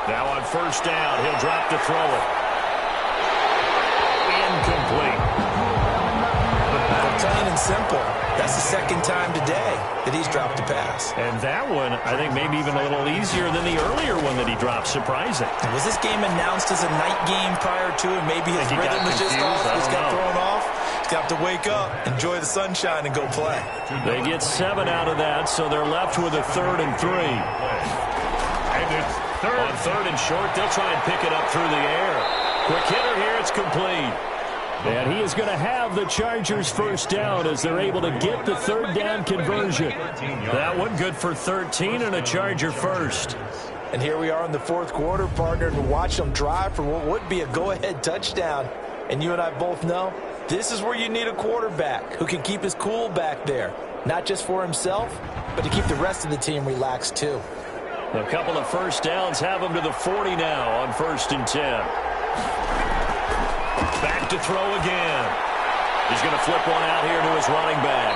S2: Now on 1st down, he'll drop to throw it. Incomplete.
S6: Plain and simple. That's the 2nd time today that he's dropped a pass.
S2: And that one, I think, maybe even a little easier than the earlier one that he dropped. Surprising.
S6: Was this game announced as a night game prior to it? Maybe his rhythm was just off. Just got thrown off. He's got to wake up, enjoy the sunshine, and go play.
S2: They get 7 out of that, so they're left with a 3rd and 3.
S1: And it's 3rd.
S2: On 3rd and short, they'll try and pick it up through the air. Quick hitter here, it's complete. And he is going to have the Chargers' 1st down as they're able to get the 3rd down conversion. That one good for 13 and a Charger 1st.
S6: And here we are in the 4th quarter, partner, to watch them drive for what would be a go-ahead touchdown. And you and I both know this is where you need a quarterback who can keep his cool back there. Not just for himself, but to keep the rest of the team relaxed too.
S5: A couple of first downs have him to the 40 now on 1st and 10. Back to throw again. He's going to flip one out here to his running back.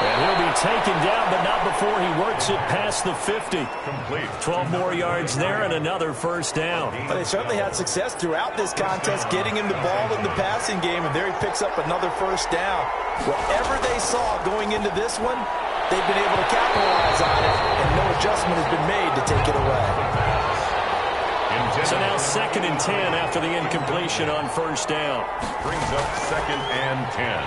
S5: And he'll be taken down, but not before he works it past the 50.
S1: Complete.
S5: 12 more yards there and another first down.
S6: But they certainly had success throughout this contest getting him the ball in the passing game, and there he picks up another first down. Whatever they saw going into this one, they've been able to capitalize on it, and no adjustment has been made to take it away.
S5: So now 2nd and 10 after the incompletion on first down.
S1: Brings up 2nd and 10.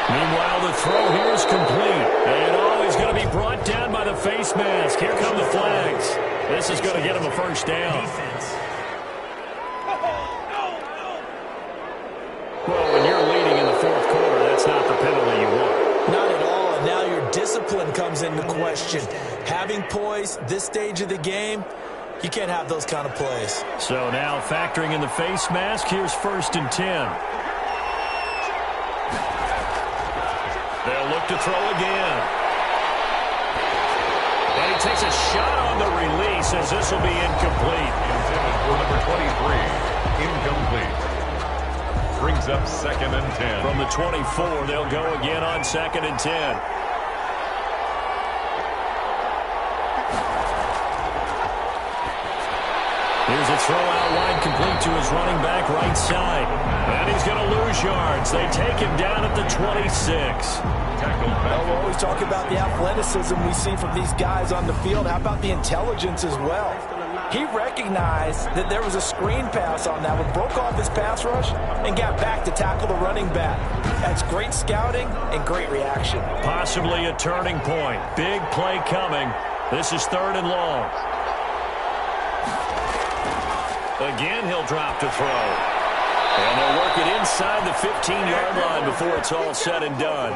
S5: Meanwhile, the throw here is complete. And he's going to be brought down by the face mask. Here come the flags. This is going to get him a first down. Well, when you're leading in the 4th quarter, that's not the penalty you want.
S6: Not at all, and now your discipline comes into question. Having poise this stage of the game, you can't have those kind of plays.
S5: So now factoring in the face mask, here's 1st and 10. They'll look to throw again. And he takes a shot on the release as this will be incomplete.
S1: Intended for number 23. Incomplete. Brings up 2nd and 10.
S5: From the 24, they'll go again on 2nd and 10. Here's a throw out wide complete to his running back right side. And he's going to lose yards. They take him down at the 26.
S6: Well, we're always talking about the athleticism we see from these guys on the field. How about the intelligence as well? He recognized that there was a screen pass on that one, broke off his pass rush, and got back to tackle the running back. That's great scouting and great reaction.
S5: Possibly a turning point. Big play coming. This is 3rd and long. Again, he'll drop to throw. And they'll work it inside the 15-yard line before it's all said and done.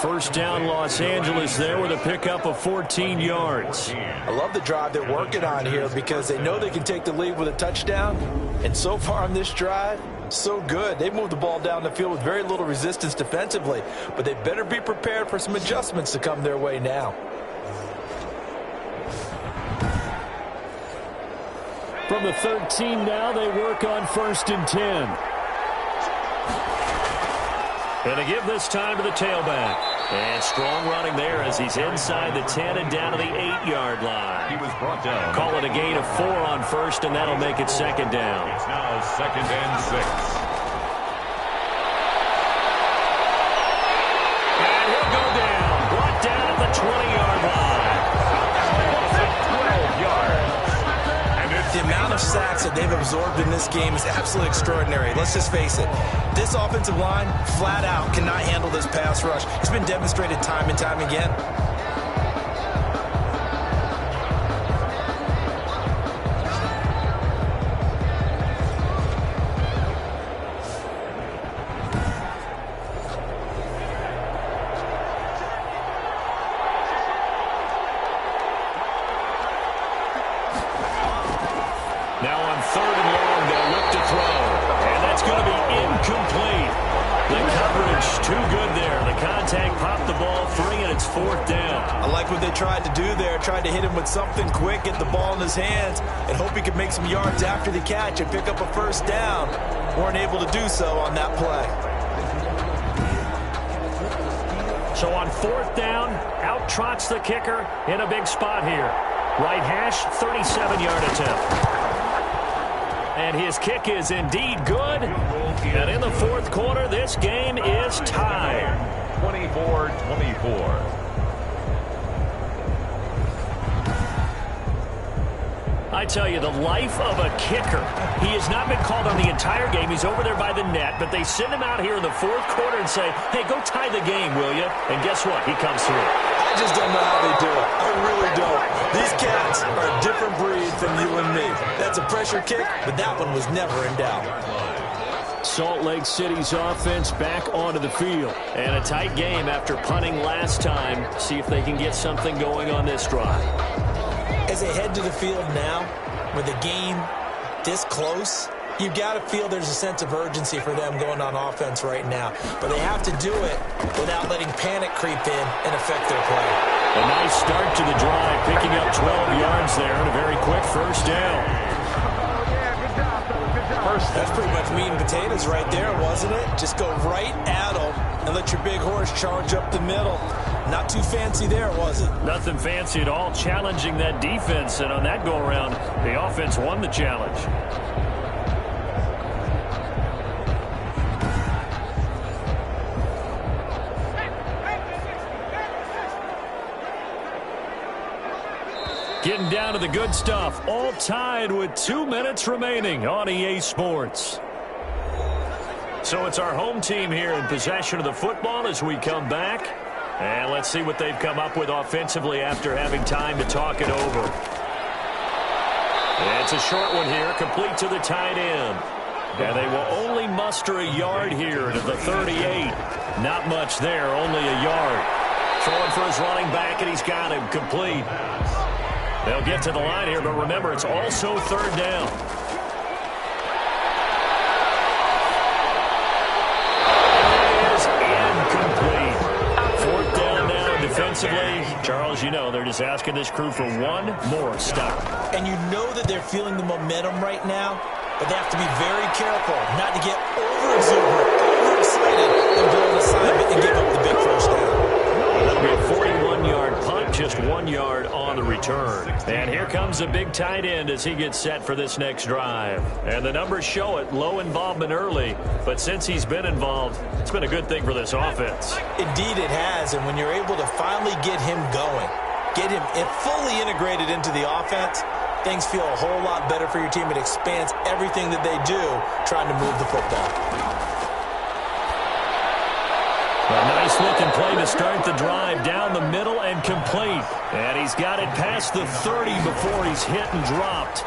S5: First down, Los Angeles there with a pickup of 14 yards.
S6: I love the drive they're working on here because they know they can take the lead with a touchdown. And so far on this drive, so good. They moved the ball down the field with very little resistance defensively. But they better be prepared for some adjustments to come their way now.
S5: From the 13 now, they work on 1st and 10. And they give this time to the tailback. And strong running there as he's inside the 10 and down to the 8-yard line.
S1: He was brought down.
S5: Call it a gain of 4 on 1st, and that'll make it 2nd down.
S1: It's now 2nd and 6.
S5: And he'll go down. Brought down at the 20-yard line.
S1: 12 yards.
S6: The amount of sacks that they've absorbed in this game is absolutely extraordinary. Let's just face it. This offensive line, flat out, cannot handle this pass rush. It's been demonstrated time and time again.
S5: Now on 3rd and long, they'll look to throw. And that's going to be incomplete. The coverage too good there. The contact popped the ball free, and it's 4th down.
S6: I like what they tried to do there. Tried to hit him with something quick, get the ball in his hands, and hope he could make some yards after the catch and pick up a first down. Weren't able to do so on that play.
S5: So on 4th down, out trots the kicker in a big spot here. Right hash, 37-yard attempt. And his kick is indeed good. And in the 4th quarter, this game is tied.
S1: 24-24.
S5: I tell you, the life of a kicker. He has not been called on the entire game. He's over there by the net, but they send him out here in the 4th quarter and say, hey, go tie the game, will you? And guess what? He comes through.
S6: I just don't know how they do it. I really don't. These cats are a different breed from you and me. That's a pressure kick, but that one was never in doubt.
S5: Salt Lake City's offense back onto the field. And a tight game after punting last time. See if they can get something going on this drive.
S6: As they head to the field now, with the game this close, you've got to feel there's a sense of urgency for them going on offense right now. But they have to do it without letting panic creep in and affect their play.
S2: A nice start to the drive, picking up 12 yards there and a very quick first down.
S6: That's pretty much meat and potatoes right there, wasn't it? Just go right at them and let your big horse charge up the middle. Not too fancy there, was it?
S2: Nothing fancy at all, challenging that defense, and on that go-around, the offense won the challenge. Getting down to the good stuff, all tied with 2 minutes remaining on EA Sports. So it's our home team here in possession of the football as we come back. And let's see what they've come up with offensively after having time to talk it over. And it's a short one here, complete to the tight end. And they will only muster a yard here to the 38. Not much there, only a yard. Throwing for his running back, and he's got him complete. They'll get to the line here, but remember, it's also third down. It is incomplete. Fourth down now defensively. Charles, you know, they're just asking this crew for one more stop.
S6: And you know that they're feeling the momentum right now, but they have to be very careful not to get over-exuberant, overexcited, and blow an assignment and give up the big first down.
S2: That'll be a 41-yard punt, just 1 yard on the return. And here comes the big tight end as he gets set for this next drive. And the numbers show it, low involvement early, but since he's been involved, it's been a good thing for this offense.
S6: Indeed it has, and when you're able to finally get him going, get him fully integrated into the offense, things feel a whole lot better for your team. It expands everything that they do trying to move the football.
S2: A nice-looking play to start the drive down the middle and complete. And he's got it past the 30 before he's hit and dropped.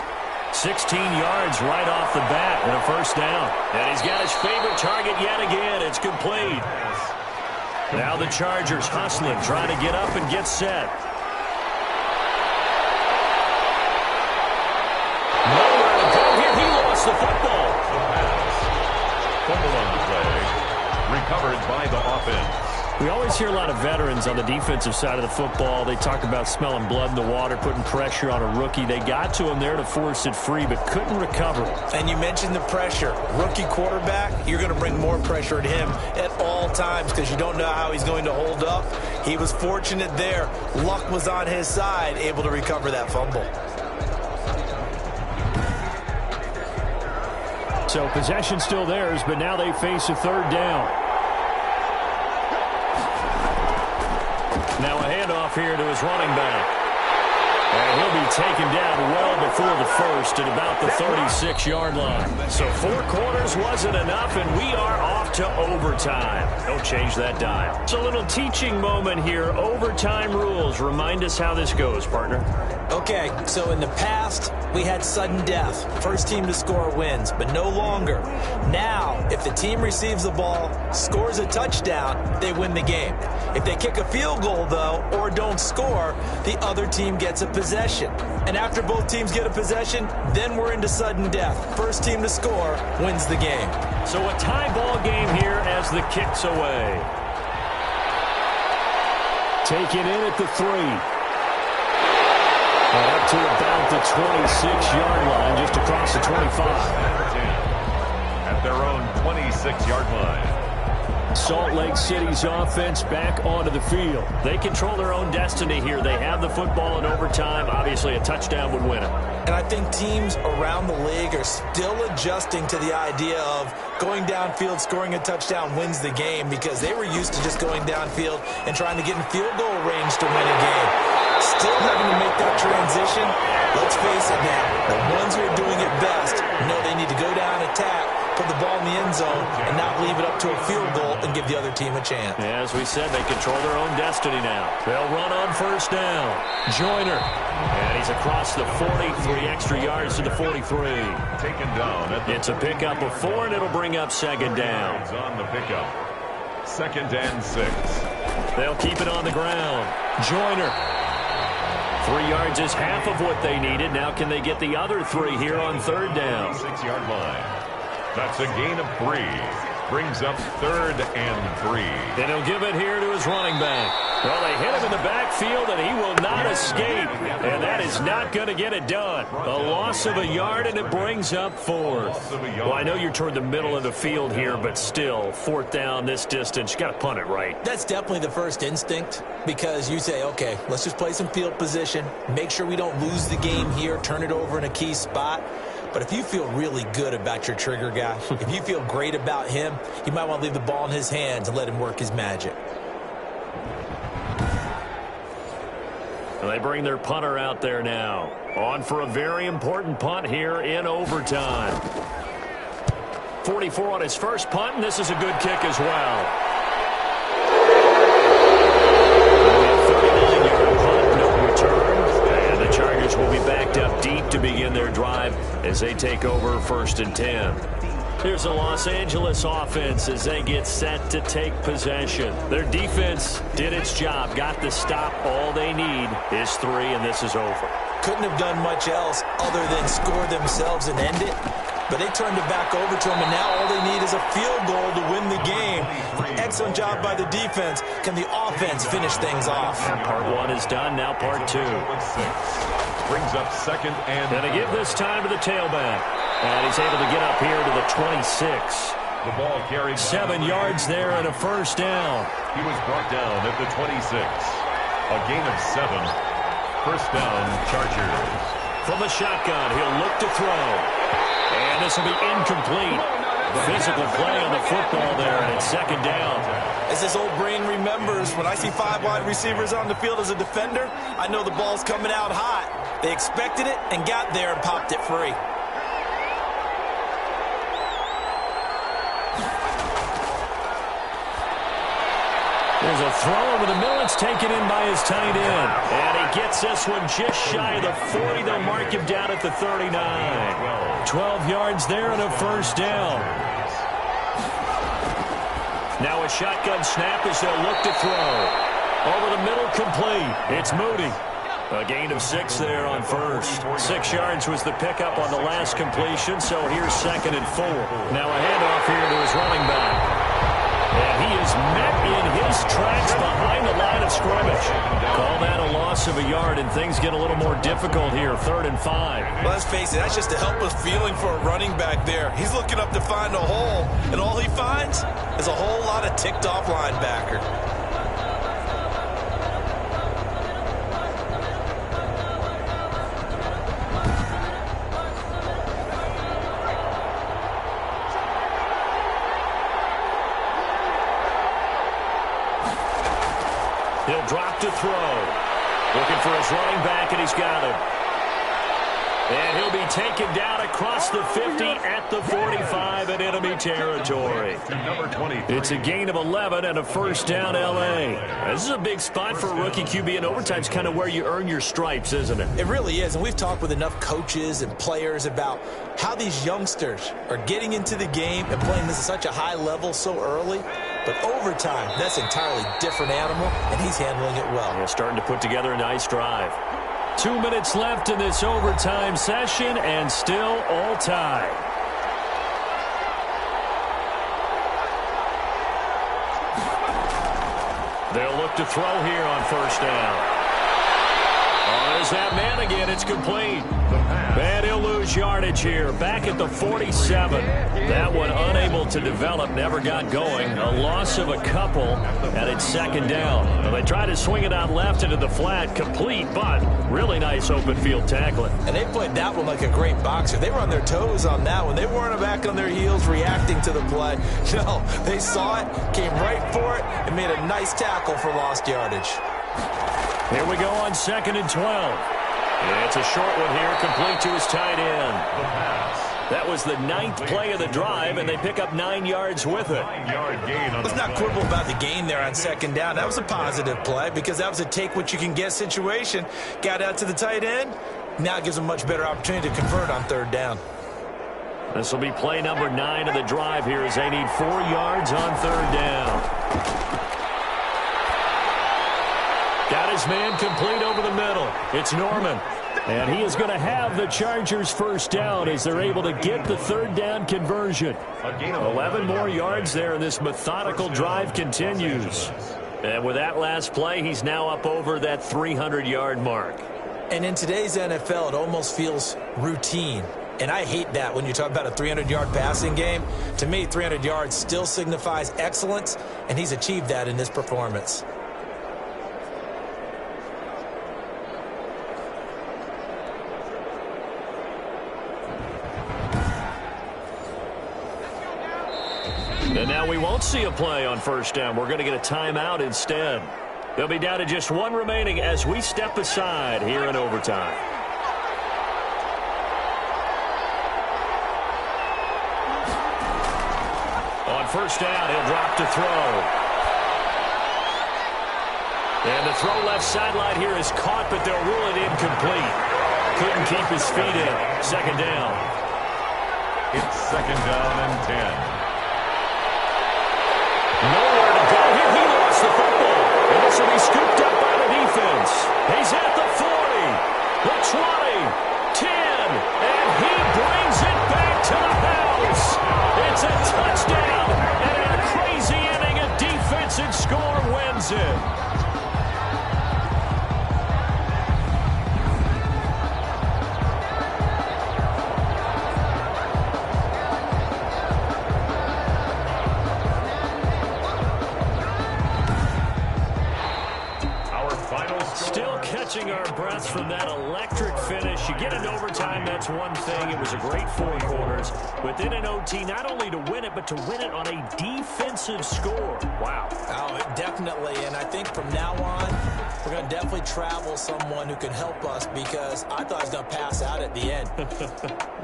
S2: 16 yards right off the bat and a first down. And he's got his favorite target yet again. It's complete. Now the Chargers hustling, trying to get up and get set. Nowhere to go here. He lost the football.
S1: Fumble on the play. Recovered by the offense.
S2: We always hear a lot of veterans on the defensive side of the football. They talk about smelling blood in the water, putting pressure on a rookie. They got to him there to force it free, but couldn't recover.
S6: And you mentioned the pressure. Rookie quarterback, you're going to bring more pressure at him at all times because you don't know how he's going to hold up. He was fortunate there. Luck was on his side, able to recover that fumble.
S2: So possession still theirs, but now they face a third down. Now a handoff here to his running back. And he'll be taken down well before the first at about the 36-yard line. So 4 quarters wasn't enough, and we are off to overtime. Don't change that dial. It's a little teaching moment here. Overtime rules. Remind us how this goes, partner.
S6: Okay, so in the past, we had sudden death. First team to score wins, but no longer. Now, if the team receives the ball, scores a touchdown, they win the game. If they kick a field goal, though, or don't score, the other team gets a possession. And after both teams get a possession, then we're into sudden death. First team to score wins the game.
S2: So a tie ball game here as the kick's away. Taken in at the 3. And up to about the 26-yard line, just across the 25.
S1: At their own 26-yard line.
S2: Salt Lake City's offense back onto the field. They control their own destiny here. They have the football in overtime. Obviously, a touchdown would win it.
S6: And I think teams around the league are still adjusting to the idea of going downfield, scoring a touchdown wins the game because they were used to just going downfield and trying to get in field goal range to win a game. Still having to make that transition. Let's face it now, the ones who are doing it best know they need to go down, attack, put the ball in the end zone, and not leave it up to a field goal and give the other team a chance.
S2: As we said, they control their own destiny now. They'll run on first down. Joyner. And he's across the 40, 3 extra yards to the 43.
S1: Taken down.
S2: It's a pickup of 4, and it'll bring up second down.
S1: On the pickup. 2nd and 6.
S2: They'll keep it on the ground. Joyner. 3 yards is half of what they needed. Now can they get the other 3 here on third down?
S1: 6-yard line. That's a gain of 3. Brings up 3rd and 3.
S5: And he'll give it here to his running back. Well, they hit him in the backfield, and he will not escape. And that is not going to get it done. A loss of a yard, and it brings up 4th. Well, I know you're toward the middle of the field here, but still, 4th down this distance, you got to punt it right.
S6: That's definitely the first instinct, because you say, okay, let's just play some field position, make sure we don't lose the game here, turn it over in a key spot. But if you feel really good about your trigger guy, if you feel great about him, you might want to leave the ball in his hands and let him work his magic.
S5: And they bring their punter out there now. On for a very important punt here in overtime. 44 on his first punt, and this is a good kick as well. 39-yard punt, no return. And the Chargers will be backed up deep to begin their drive as they take over 1st and 10. Here's the Los Angeles offense as they get set to take possession. Their defense did its job, got the stop. All they need is 3, and this is over.
S6: Couldn't have done much else other than score themselves and end it. But they turned it back over to him, and now all they need is a field goal to win the game. Excellent job by the defense. Can the offense finish things off?
S5: Part 1 is done, now part 2.
S1: Brings up 2nd and...
S5: And they give this time to the tailback. And he's able to get up here to the 26.
S1: The ball carried
S5: 7 yards there and a 1st down.
S1: He was brought down at the 26. A gain of 7. 1st down, Chargers.
S5: From the shotgun, he'll look to throw. And this will be incomplete. Physical play on the football there, and it's 2nd down.
S6: As this old brain remembers, when I see 5 wide receivers on the field as a defender, I know the ball's coming out hot. They expected it and got there and popped it free.
S5: There's a throw over the middle. It's taken in by his tight end. And he gets this one just shy of the 40. They'll mark him down at the 39. 12 yards there and a 1st down. Now a shotgun snap as they'll look to throw. Over the middle, complete. It's Moody. A gain of 6 there on 1st. 6 yards was the pickup on the last completion, so here's 2nd and 4. Now a handoff here to his running back. And he is met in his tracks behind the line of scrimmage. Call that a loss of a yard, and things get a little more difficult here. 3rd and 5.
S6: Well, let's face it, that's just a helpless feeling for a running back there. He's looking up to find a hole, and all he finds is a whole lot of ticked-off linebacker.
S5: He'll drop to throw. Looking for his running back, and he's got him. And he'll be taken down across the 50 at the 45 in enemy territory. It's a gain of 11 and a 1st down, L.A. This is a big spot for a rookie QB, and overtime's kind of where you earn your stripes, isn't it?
S6: It really is, and we've talked with enough coaches and players about how these youngsters are getting into the game and playing this at such a high level so early. But overtime, that's an entirely different animal, and he's handling it well.
S5: Yeah, starting to put together a nice drive. 2 minutes left in this overtime session, and still all tied. They'll look to throw here on 1st down. There's that man again. It's complete. And he'll lose yardage here. Back at the 47. That one unable to develop. Never got going. A loss of a couple. And it's 2nd down. Well, they try to swing it out left into the flat. Complete, but really nice open field tackling.
S6: And they played that one like a great boxer. They were on their toes on that one. They weren't back on their heels reacting to the play. No, they saw it, came right for it, and made a nice tackle for lost yardage.
S5: Here we go on 2nd and 12. It's a short one here, complete to his tight end. That was the 9th play of the drive, and they pick up 9 yards with it.
S6: Let's not quibble about the gain there on 2nd down. That was a positive play because that was a take-what-you-can-get situation. Got out to the tight end. Now it gives them a much better opportunity to convert on 3rd down.
S5: This will be play number 9 of the drive here as they need 4 yards on 3rd down. Got his man complete over the middle. It's Norman.
S2: And he is going to have the Chargers first down as they're able to get the third down conversion. 11 more yards there, and this methodical drive continues. And with that last play, he's now up over that 300-yard mark.
S6: And in today's NFL, it almost feels routine. And I hate that when you talk about a 300-yard passing game. To me, 300 yards still signifies excellence, and he's achieved that in this performance.
S2: And now we won't see a play on first down. We're going to get a timeout instead. They'll be down to just one remaining as we step aside here in overtime. On first down, he'll drop to throw. And the throw left sideline here is caught, but they'll rule it incomplete. Couldn't keep his feet in. Second down.
S1: It's second down and 10.
S2: Nowhere to go here. He lost the football. And this will be scooped up by the defense. He's at the 40, the 20, 10, and he brings it back to the house. It's a touchdown, and in a crazy inning, a defensive score wins it. Our breaths from that electric finish. You get an overtime, that's one thing. It was a great 4 quarters. Within an OT, not only to win it, but to win it on a defensive score. Wow.
S6: Oh, definitely. And I think from now on, we're going to definitely travel someone who can help us, because I thought I was going to pass out at the end.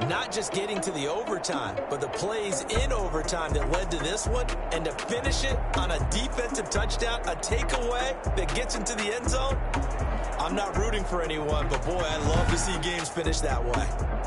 S6: Not just getting to the overtime, but the plays in overtime that led to this one, and to finish it on a defensive touchdown, a takeaway that gets into the end zone. I'm not rooting for anyone, but boy, I love to see games finish that way.